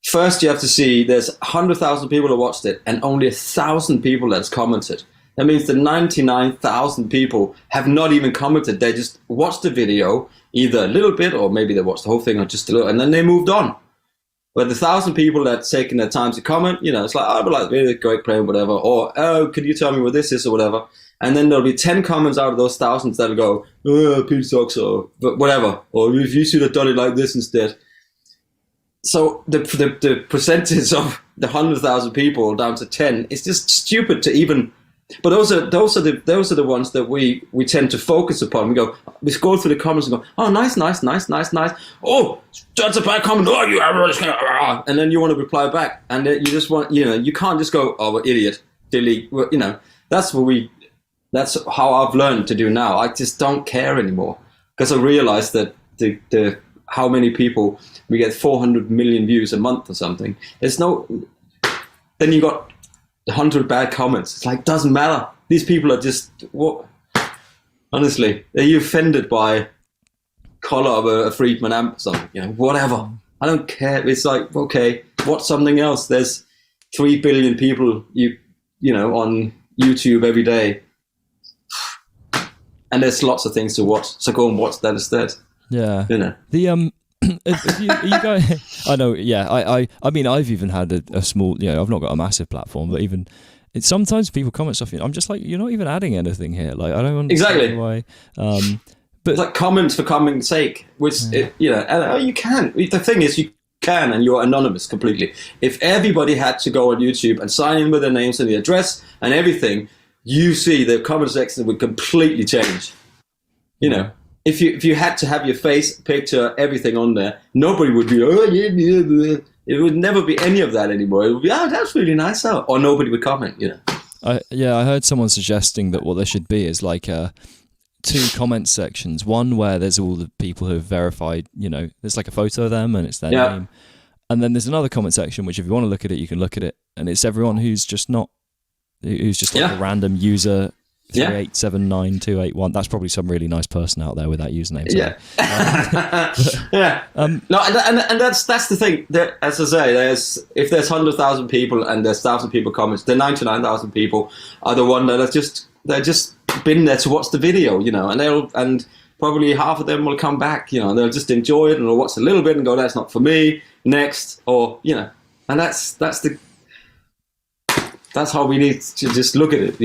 first you have to see there's 100,000 people that watched it and only 1,000 people that's commented. That means the 99,000 people have not even commented. They just watched the video, either a little bit or maybe they watched the whole thing or just a little, and then they moved on. But the 1,000 people that's taken their time to comment, it's like, oh, I like really great playing, whatever. Or, oh, could you tell me what this is or whatever? And then there'll be 10 comments out of those thousands that'll go, oh, Pete sucks or whatever. Or if you should have done it like this instead. So the percentage of the 100,000 people down to 10 is just stupid to even. But those are the ones that we tend to focus upon. We scroll through the comments and go, oh, nice. Oh, that's a bad comment. Oh, you have, and then you want to reply back, and then you just want, you can't just go, oh, idiot, delete. That's how I've learned to do now. I just don't care anymore because I realized that the how many people we get 400 million views a month or something. Then you got 100 bad comments. It's like, doesn't matter. These people are just, what? Honestly, are you offended by color of a Friedman amp or something? Whatever. I don't care. It's like, okay, what's something else? There's 3 billion people on YouTube every day, and there's lots of things to watch. So go and watch that instead. Yeah. The if you guys, I know. Yeah, I mean, I've even had a small. I've not got a massive platform, but even sometimes people comment stuff. I'm just like, you're not even adding anything here. Like, I don't understand why. But it's like comments for comments' sake, which you can. The thing is, you can, and you're anonymous completely. If everybody had to go on YouTube and sign in with their names and the address and everything, you see the comment section would completely change. If you had to have your face, picture, everything on there, nobody would be, oh, yeah. It would never be any of that anymore. It would be, oh, that's really nice. Or nobody would comment, I heard someone suggesting that what there should be is like 2 comment sections. One where there's all the people who have verified, there's like a photo of them and it's their name. And then there's another comment section, which if you want to look at it, you can look at it. And it's everyone who's just like a random user. 3879281. That's probably some really nice person out there with that username. Yeah. No, and that's the thing. As I say, if there's 100,000 people and there's 1,000 people comments, the 99,000 people are the one that they're just been there to watch the video, and probably half of them will come back, they'll just enjoy it and they'll watch a little bit and go, that's not for me. Next, or and that's how we need to just look at it,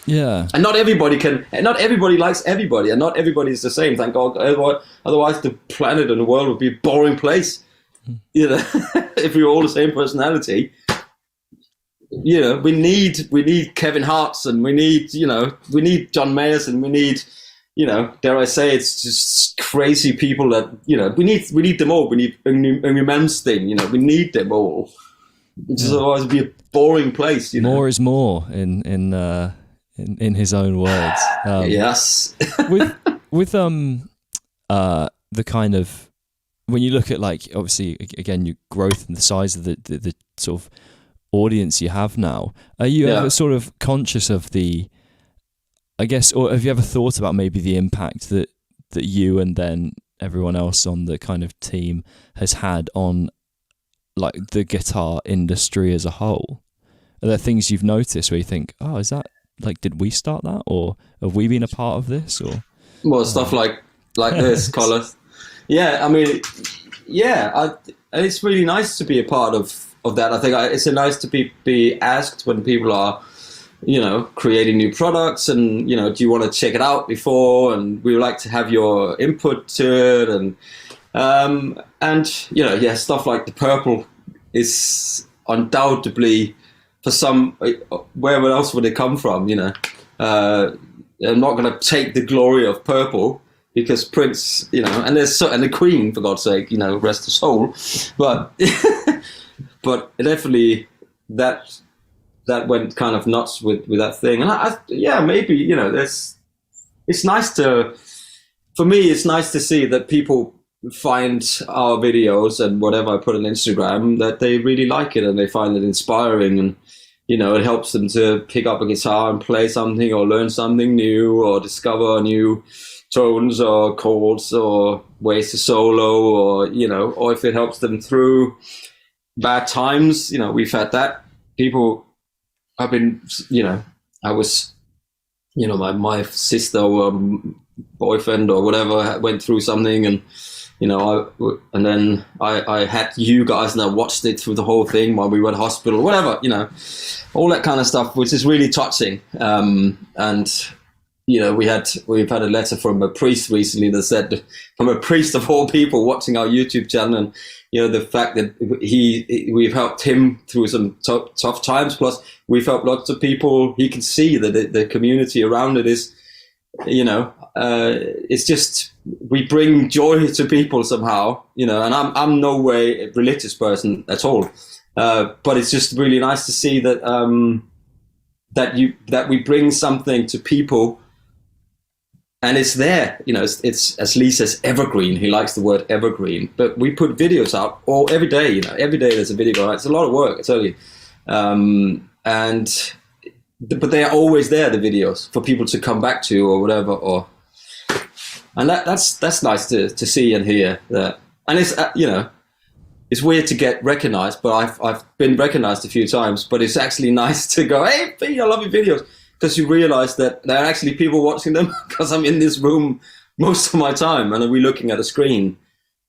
Yeah. And not everybody likes everybody, and not everybody is the same, thank God. Otherwise the planet and the world would be a boring place. If we were all the same personality. We need Kevin Hart's, and we need John Mayer's, and we need, dare I say, it's just crazy people that, we need them all. We need Umansky, we need them all. Just otherwise it'd be a boring place, More is more in his own words. Yes. with the kind of, when you look at, like, obviously again, your growth and the size of the sort of audience you have now, are you ever sort of conscious of the, I guess, or have you ever thought about maybe the impact that you and then everyone else on the kind of team has had on, like, the guitar industry as a whole? Are there things you've noticed where you think, oh, is that, like, did we start that, or have we been a part of this, or stuff like this, Colin? Yeah, I mean, it's really nice to be a part of that. I think it's nice to be asked when people are, creating new products, and do you want to check it out before? And we would like to have your input to it, and stuff like the purple is undoubtedly, for some, where else would it come from? I'm not going to take the glory of purple because Prince, and the Queen, for God's sake, rest her soul, but but definitely that went kind of nuts with that thing, and maybe it's nice for me, it's nice to see that people find our videos and whatever I put on Instagram, that they really like it and they find it inspiring, and it helps them to pick up a guitar and play something or learn something new or discover new tones or chords or ways to solo, or or if it helps them through bad times. You know, we've had that. People have been, you know, I was, you know, my sister or boyfriend or whatever went through something, and you know, I had you guys and I watched it through the whole thing while we were at hospital, whatever, you know, all that kind of stuff, which is really touching. And you know, we've had a letter from a priest recently that said, from a priest of all people watching our YouTube channel, and you know, the fact that we've helped him through some tough times. Plus, we've helped lots of people. He can see that the community around it is, you know, it's just, we bring joy to people somehow, you know. And I'm no way a religious person at all, but it's just really nice to see that that we bring something to people. And it's there, you know, it's as Lee says, evergreen. He likes the word evergreen. But we put videos out every day, you know. Every day there's a video going out. It's a lot of work, I tell you. But they are always there, the videos, for people to come back to or whatever. And that's nice to see and hear that. And it's, you know, it's weird to get recognized, but I've been recognized a few times. But it's actually nice to go, hey, I love your videos. Because you realize that there are actually people watching them, because I'm in this room most of my time and we're looking at a screen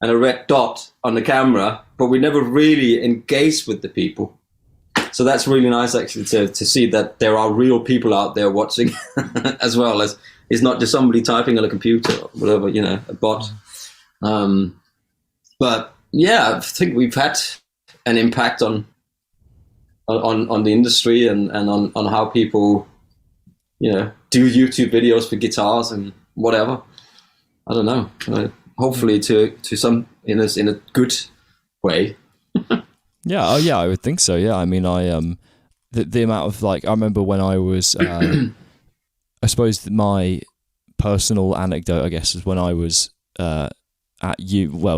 and a red dot on the camera, but we never really engage with the people. So that's really nice actually to see that there are real people out there watching as well, as it's not just somebody typing on a computer or whatever, you know, a bot. But yeah, I think we've had an impact on the industry and on how people, you know, do YouTube videos for guitars and whatever. I don't know. Hopefully to some in a good way. Yeah. Oh yeah, I would think so. Yeah. I mean, the amount of, like, I remember when I was, I suppose my personal anecdote, I guess, is when I was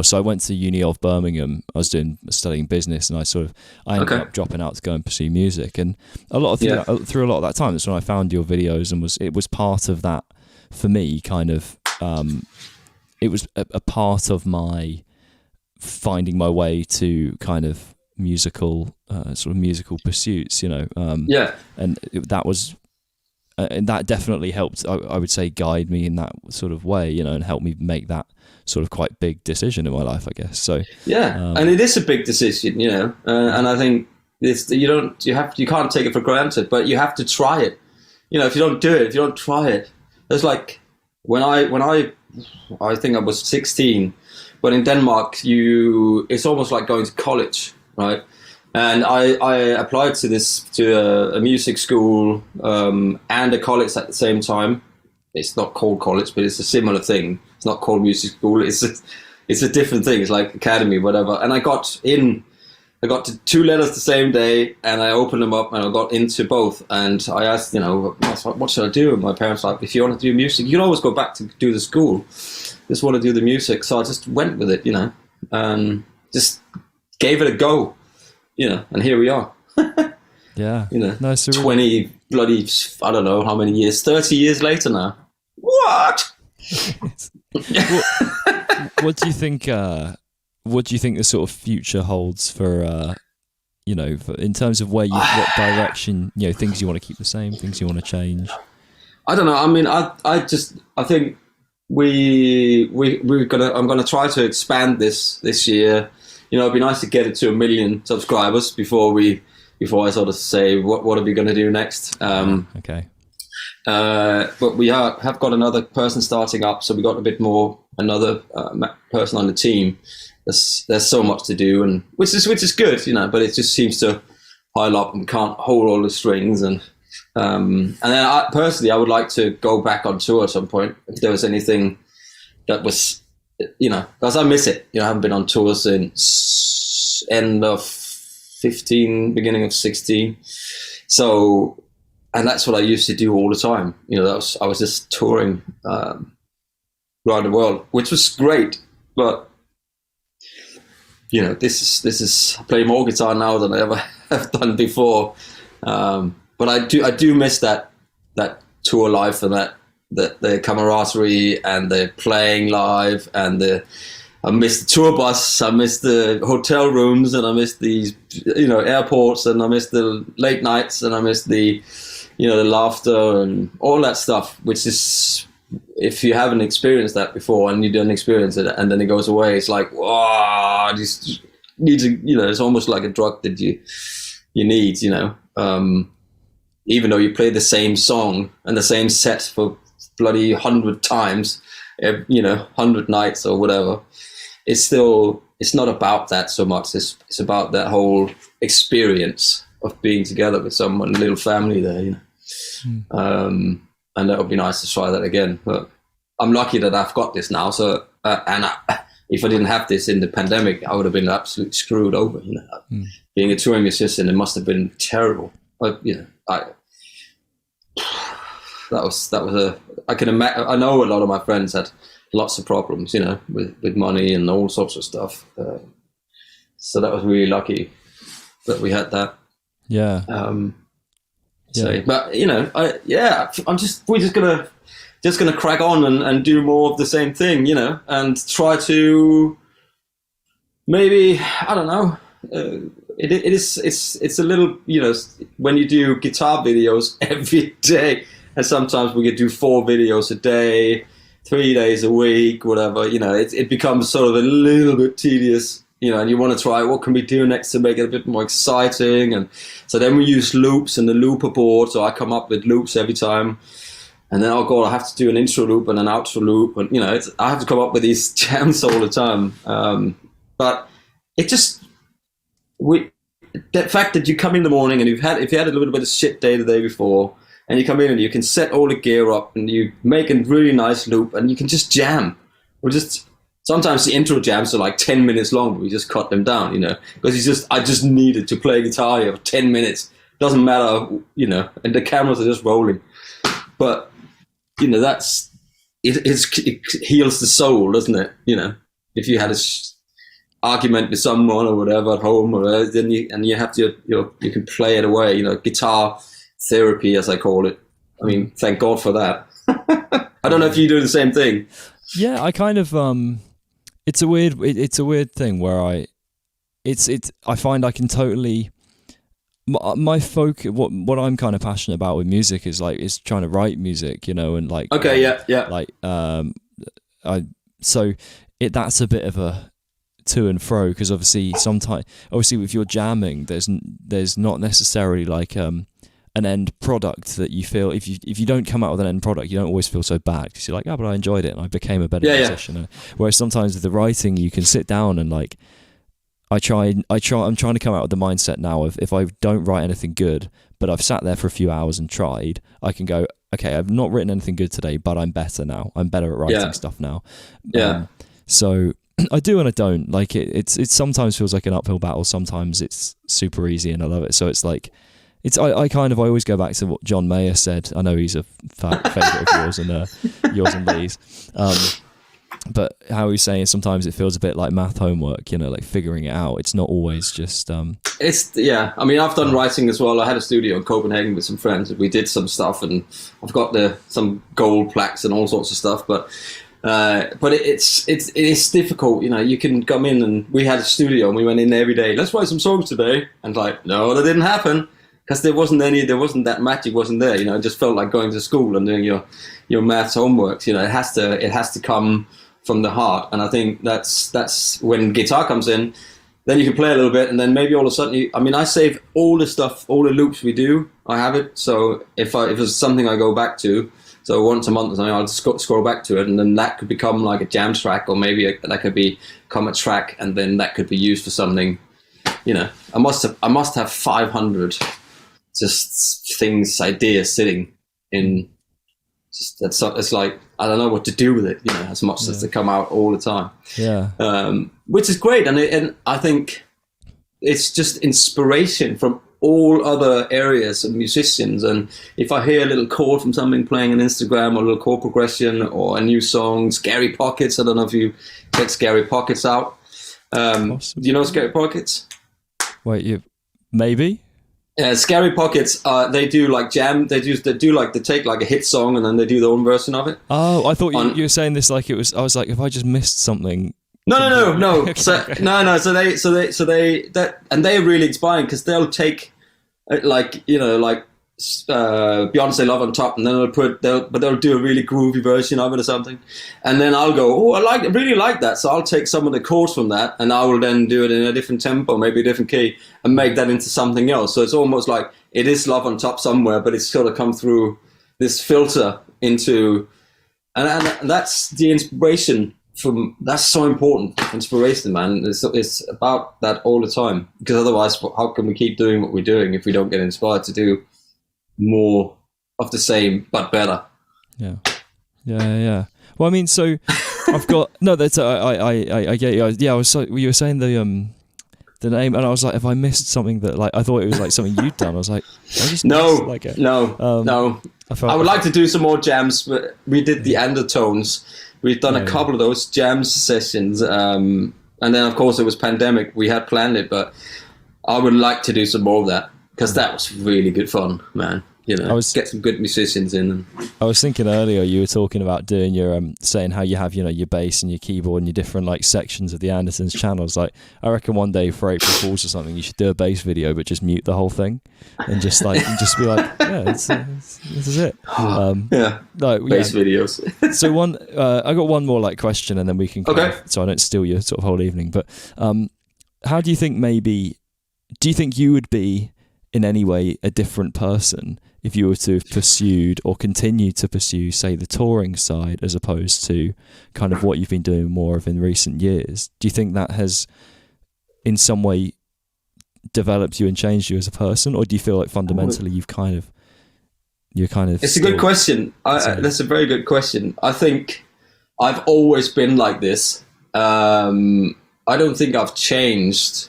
so I went to uni of Birmingham. I was studying business, and I ended up dropping out to go and pursue music. And through a lot of that time, that's when I found your videos, and it was part of that for me. Kind of, it was a part of my finding my way to kind of musical pursuits, you know. And that was. And that definitely helped, I would say, guide me in that sort of way, you know, and help me make that sort of quite big decision in my life, I guess. So and it is a big decision, you know, and I think you can't take it for granted, but you have to try it. You know, if you don't do it, if you don't try it, there's like when I think I was 16, but in Denmark it's almost like going to college, right? And I applied to a music school and a college at the same time. It's not called college, but it's a similar thing. It's not called music school. It's a different thing. It's like academy, whatever. And I got to 2 letters the same day, and I opened them up, and I got into both. And I asked, you know, what should I do? And my parents were like, if you want to do music, you can always go back to do the school. Just want to do the music. So I just went with it, you know, and just gave it a go. You know, and here we are. Yeah. You know, no, 20 bloody, I don't know how many years, 30 years later now. What? What do you think? What do you think the sort of future holds for? You know, in terms of what direction? You know, things you want to keep the same, things you want to change. I don't know. I mean, I think I'm gonna try to expand this year. You know, it'd be nice to get it to 1 million subscribers before I sort of say what are we going to do next. Okay. But we have got another person starting up, so we got a bit more another person on the team. There's so much to do, and which is good, you know. But it just seems to pile up and can't hold all the strings. And then I would like to go back on tour at some point if there was anything that was. You know, because I miss it. You know, I haven't been on tour since end of 15, beginning of 16. So, and that's what I used to do all the time. You know, I was just touring around the world, which was great. But you know, this is I play more guitar now than I ever have done before. But I do miss that tour life and that the camaraderie and the playing live and the I miss the tour bus, I miss the hotel rooms, and I miss the, airports, and I miss the late nights, and I miss the, the laughter and all that stuff, which is, if you haven't experienced that before and you don't experience it and then it goes away, it's like, wow, just need to, it's almost like a drug that you need, even though you play the same song and the same set for bloody 100 times, 100 nights or whatever, it's not about that so much. It's about that whole experience of being together with someone, a little family there, and that would be nice to try that again. But I'm lucky that I've got this now. So, if I didn't have this in the pandemic, I would have been absolutely screwed over. Being a touring musician, it must have been terrible. But I can imagine. I know a lot of my friends had lots of problems, with money and all sorts of stuff. So that was really lucky that we had that. Yeah. So, but we're just gonna crack on and do more of the same thing, and try to maybe, I don't know. It's a little, when you do guitar videos every day, and sometimes we could do 4 videos a day, 3 days a week, whatever, it becomes sort of a little bit tedious, and you want to try what can we do next to make it a bit more exciting. And so then we use loops and the looper board. So I come up with loops every time. And then, I have to do an intro loop and an outro loop. And, I have to come up with these jams all the time. But it just, the fact that you come in the morning and if you had a little bit of shit day the day before, and you come in and you can set all the gear up and you make a really nice loop and you can just jam. Sometimes the intro jams are like 10 minutes long, but we just cut them down, because I just needed to play guitar here for 10 minutes. Doesn't matter, and the cameras are just rolling. But, it heals the soul, doesn't it? If you had a argument with someone or whatever at home, or then you have to, you can play it away, guitar therapy, as I call it. I mean, thank God for that. I don't know if you do the same thing. Yeah, I kind of, it's a weird thing where I find I can totally, my what I'm kind of passionate about with music is trying to write music, and like, okay, yeah. Like, that's a bit of a to and fro, because obviously if you're jamming, there's not necessarily like, an end product that you feel, if you don't come out with an end product, you don't always feel so bad, because you're like, but I enjoyed it and I became a better musician. Whereas sometimes with the writing, you can sit down and like, I'm trying to come out with the mindset now of, if I don't write anything good, but I've sat there for a few hours and tried, I can go, okay, I've not written anything good today, but I'm better now. I'm better at writing stuff now. Yeah. So I do and I don't. Like it sometimes feels like an uphill battle. Sometimes it's super easy and I love it. So it's like, I always go back to what John Mayer said. I know he's a favourite of yours and Lee's. But how he was saying sometimes it feels a bit like math homework, like figuring it out. It's not always just... I mean, I've done writing as well. I had a studio in Copenhagen with some friends. We did some stuff, and I've got some gold plaques and all sorts of stuff. But it is difficult. You can come in, and we had a studio and we went in every day. Let's write some songs today. And like, no, that didn't happen. Because there wasn't that magic wasn't there, It just felt like going to school and doing your maths homework. It has to come from the heart, and I think that's when guitar comes in. Then you can play a little bit, and then maybe all of a sudden, I save all the stuff, all the loops we do. I have it, so if it's something I go back to, so once a month or something, I'll just scroll back to it, and then that could become like a jam track, or maybe that could become a track, and then that could be used for something. I must have 500. Just ideas sitting in. It's like, I don't know what to do with it, as much as they come out all the time. Yeah. Which is great, and I think it's just inspiration from all other areas of musicians. And if I hear a little chord from something playing on Instagram, or a little chord progression, or a new song, Scary Pockets. I don't know if you check Scary Pockets out. Do you know Scary Pockets? Wait, maybe. Yeah, Scary Pockets. They do like jam. They take like a hit song and then they do their own version of it. Oh, I thought you were saying this like it was. I was like, if I just missed something. No. So no. So they that, and they're really inspiring because they'll take like Beyonce Love on Top, and then they'll do a really groovy version of it or something, and then I'll go, I really like that, so I'll take some of the chords from that, and I will then do it in a different tempo, maybe a different key, and make that into something else. So it's almost like it is Love on Top somewhere, but it's sort of come through this filter into, and that's the inspiration from. That's so important, inspiration, man. It's about that all the time, because otherwise, how can we keep doing what we're doing if we don't get inspired to do more of the same but better? Yeah. Well, I mean, so I've got no. That's I get you. Yeah, I was. You were saying the name, and I was like, if I missed something that like I thought it was like something you'd done. I was like, no. I would like to do some more jams, but we did the Andertons. We've done a couple of those jam sessions, and then of course it was pandemic. We had planned it, but I would like to do some more of that because that was really good fun, man. Get some good musicians in. I was thinking earlier you were talking about doing your saying how you have your bass and your keyboard and your different like sections of the Andertons channels. Like I reckon one day for April Fools or something you should do a bass video but just mute the whole thing and just be like, yeah, this is it. Bass videos. So I got one more like question and then we can so I don't steal your sort of whole evening. But how do you think do you think you would be in any way a different person if you were to have pursued or continue to pursue, say, the touring side as opposed to kind of what you've been doing more of in recent years? Do you think that has in some way developed you and changed you as a person, or do you feel like fundamentally you're kind of It's a good question. That's a very good question. I think I've always been like this. I don't think I've changed.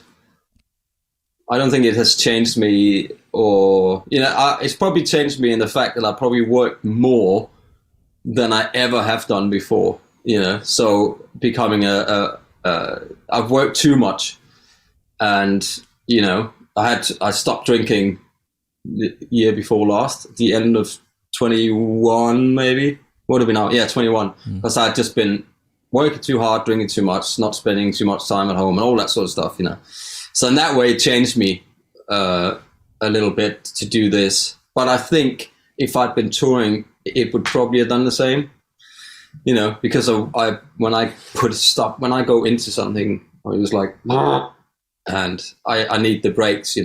I don't think it has changed me, or it's probably changed me in the fact that I probably work more than I ever have done before. So becoming I've worked too much, and I stopped drinking the year before last, the end of 21 maybe. Would have been out, 21, because I'd just been working too hard, drinking too much, not spending too much time at home, and all that sort of stuff. So in that way, it changed me a little bit to do this. But I think if I'd been touring, it would probably have done the same. Because when I go into something, I was like, and I need the breaks.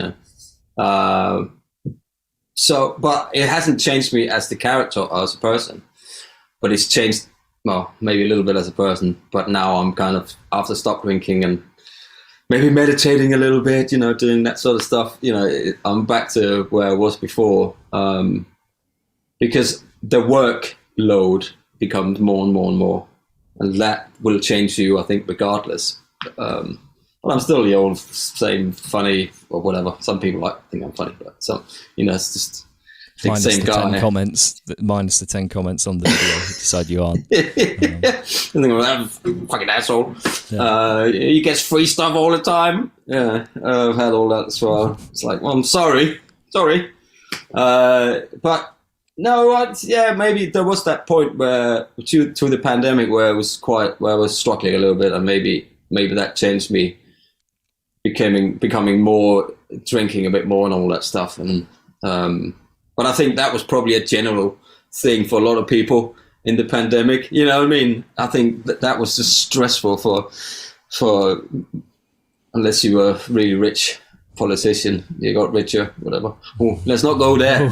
But it hasn't changed me as the character or as a person. But it's changed, well, maybe a little bit as a person. But now I'm kind of, after stop drinking and maybe meditating a little bit, doing that sort of stuff, I'm back to where I was before, because the workload becomes more and more and more, and that will change you, I think, regardless. Well, I'm still the old same funny or whatever. Some people think I'm funny, but it's just the same guy. 10 comments, minus the 10 comments on the video, you decide you aren't. I think I'm fucking asshole. Yeah. He gets free stuff all the time. Yeah, I've had all that as well. It's like, well, I'm sorry. But no, maybe there was that point where, to the pandemic, where I was struggling a little bit, and maybe that changed me, becoming more, drinking a bit more and all that stuff, and but I think that was probably a general thing for a lot of people in the pandemic. You know what I mean? I think that was just stressful for unless you were a really rich politician, you got richer, whatever. Ooh, let's not go there.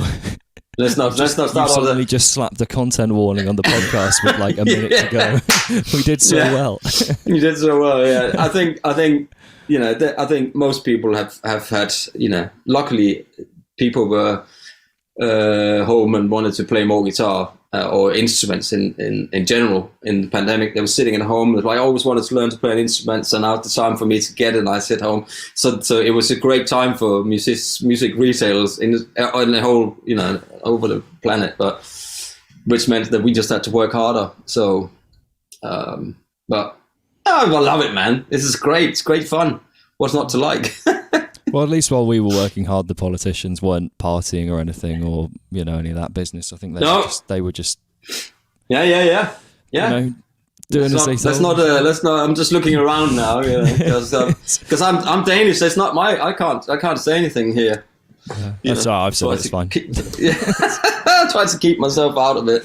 Let's not start all suddenly that. Just slapped a content warning on the podcast with like a minute to go. We did so well. You did so well. Yeah, I think I think most people have had, luckily people were home and wanted to play more guitar or instruments in general in the pandemic. They were sitting at home. I always wanted to learn to play an instrument, so now it's the time for me to get it, and I sit home. So it was a great time for music retailers in the whole, over the planet, but which meant that we just had to work harder. So, but I love it, man. This is great. It's great fun. What's not to like? Well, at least while we were working hard, the politicians weren't partying or anything, or any of that business. I think they were just yeah. doing as they let's told. let's not. I'm just looking around now, because I'm Danish. It's not my. I can't say anything here. Yeah. That's all right, I've said it's fine. I try to keep myself out of it.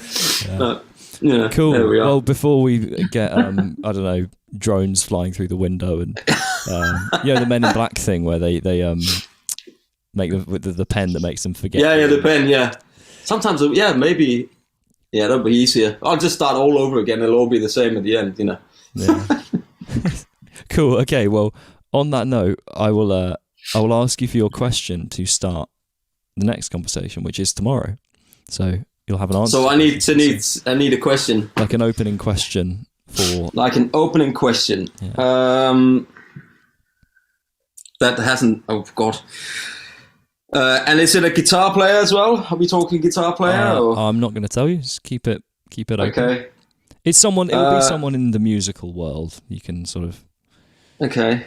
Yeah. Cool. There we are. Well, before we get I don't know, drones flying through the window and the Men in Black thing where they make with the pen that makes them forget. Yeah, the pen. Yeah. Sometimes, maybe. Yeah, that'll be easier. I'll just start all over again. It'll all be the same at the end, Yeah. Cool. Okay. Well, on that note, I will ask you for your question to start the next conversation, which is tomorrow. So you'll have an answer. So I need a question. Like an opening question for. Like an opening question. Yeah. That hasn't. Oh God. And is it a guitar player as well? Are we talking guitar player? Or? I'm not going to tell you. Just keep it open. Okay. It's someone. It will be someone in the musical world. You can sort of. Okay.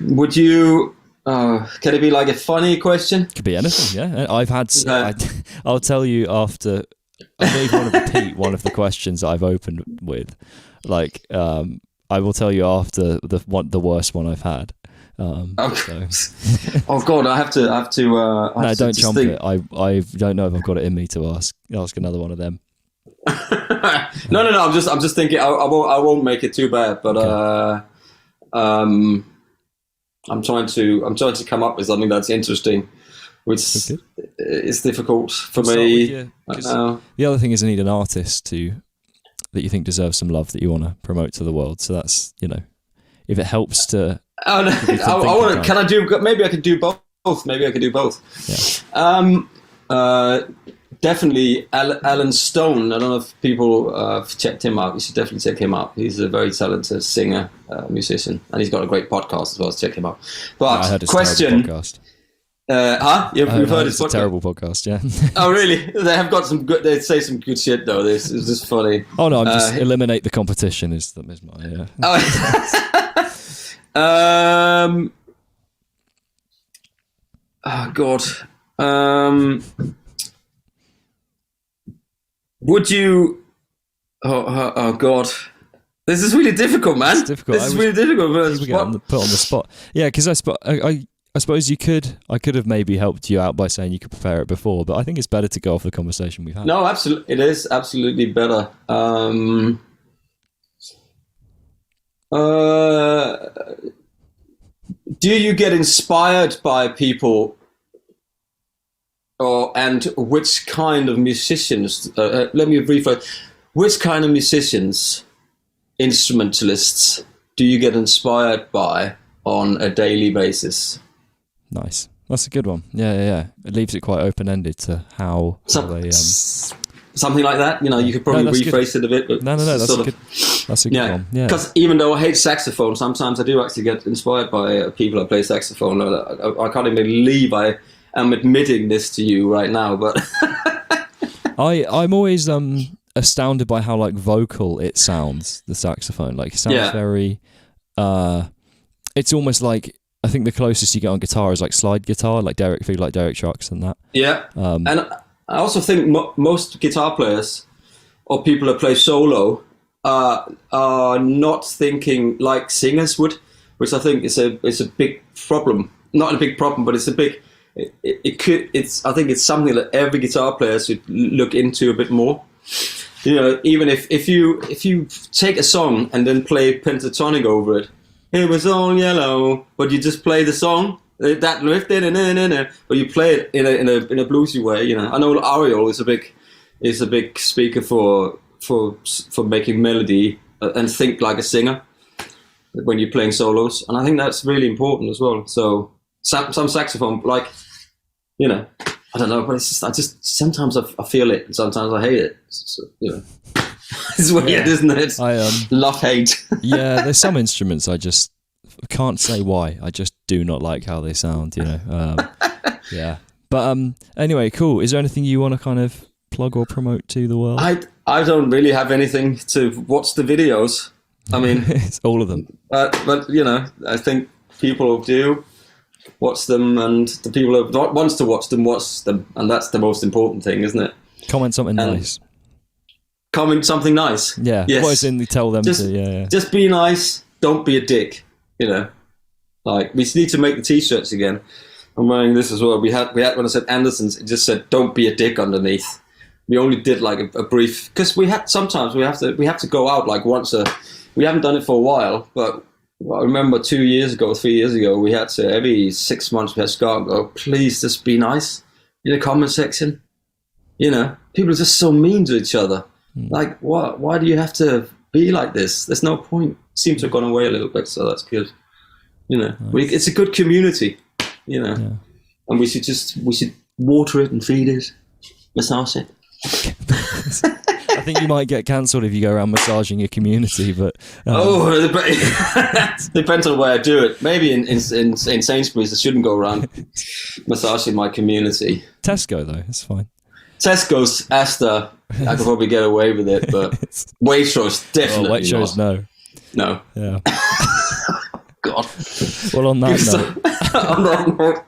Would you? Can it be like a funny question? Could be anything. Yeah, I've had. I'll tell you after. I may want to repeat one of the questions that I've opened with. Like, I will tell you after the worst one I've had. Oh God, I have to. No, don't jump it. I don't know if I've got it in me to ask another one of them. No. I'm just thinking. I won't make it too bad, but okay. I'm trying to come up with something that's interesting, which is difficult for me. The other thing is I need an artist that you think deserves some love that you want to promote to the world. So that's, if it helps to. Oh, no. Maybe I could do both. Maybe I could do both. Yeah. Definitely Alan Stone. I don't know if people have checked him out. You should definitely check him out. He's a very talented singer, musician, and he's got a great podcast as well. So check him out. But I heard his question. Podcast. You've heard his podcast? A terrible podcast, yeah. Oh, really? They have got some good. They say some good shit though. This is just funny. Oh no, I'm just eliminate the competition is my yeah. Oh God. Would you? Oh God. This is really difficult, man. It's difficult. This is really difficult. Put on the spot. Yeah, because I suppose I could have maybe helped you out by saying you could prepare it before, but I think it's better to go off the conversation we've had. No, absolutely, it is absolutely better. Do you get inspired by people, and which kind of musicians? Let me rephrase. Which kind of musicians, instrumentalists, do you get inspired by on a daily basis? Nice. That's a good one. Yeah. It leaves it quite open-ended to how they... Something like that. You could probably rephrase it a bit. But no, that's a good one. Yeah. Because even though I hate saxophone, sometimes I do actually get inspired by people that play saxophone. I can't even believe I am admitting this to you right now, but... I'm always astounded by how like vocal it sounds, the saxophone. Like it sounds very... it's almost like... I think the closest you get on guitar is like slide guitar, like Derek Trucks and that. Yeah, and I also think most guitar players or people that play solo are not thinking like singers would, which I think is a big problem. Not a big problem, but it's a big. I think it's something that every guitar player should look into a bit more. Even if you take a song and then play pentatonic over it. It was all yellow, but you just play the song that riff, but you play it in a bluesy way. I know Ariel is a big speaker for making melody and think like a singer when you're playing solos, and I think that's really important as well. So some saxophone, like I don't know, but it's just sometimes I feel it, and sometimes I hate it. So, it's weird, isn't it? Love hate. Yeah, there's some instruments I just can't say why. I just do not like how they sound. Yeah. But anyway, cool. Is there anything you want to kind of plug or promote to the world? I don't really have anything to watch the videos. I mean, it's all of them. But I think people do watch them, and the people who wants to watch them, and that's the most important thing, isn't it? Comment something nice. comment something nice. Yeah. Yes. What is in? Tell them Just, to. Yeah. Just be nice. Don't be a dick. You know, like we need to make the t-shirts again. I'm wearing this as well. We had when I said Andertons, it just said "Don't be a dick" underneath. We only did like a brief because sometimes we have to go out like once a. We haven't done it for a while, but I remember 3 years ago, we had to every 6 months we had to go out and go, please just be nice in the comment section. You know, people are just so mean to each other. Like, what? Why do you have to be like this? There's no point. Seems to have gone away a little bit, so that's good. You know, nice. It's a good community. You know, and we should water it and feed it, massage it. I think you might get cancelled if you go around massaging your community, but depends on the way I do it. Maybe in Sainsbury's I shouldn't go around massaging my community. Tesco though, it's fine. Tesco's, Asda, I could probably get away with it, but Waitrose definitely Waitrose, not. No. Yeah. God. Well, on that note.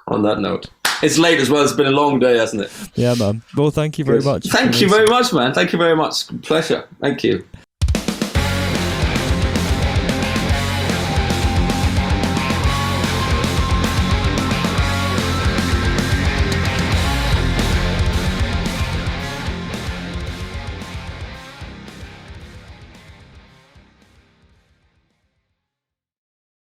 On that note. It's late as well. It's been a long day, hasn't it? Yeah, man. Well, thank you very much. Thank you very much, man. Thank you very much. Pleasure. Thank you.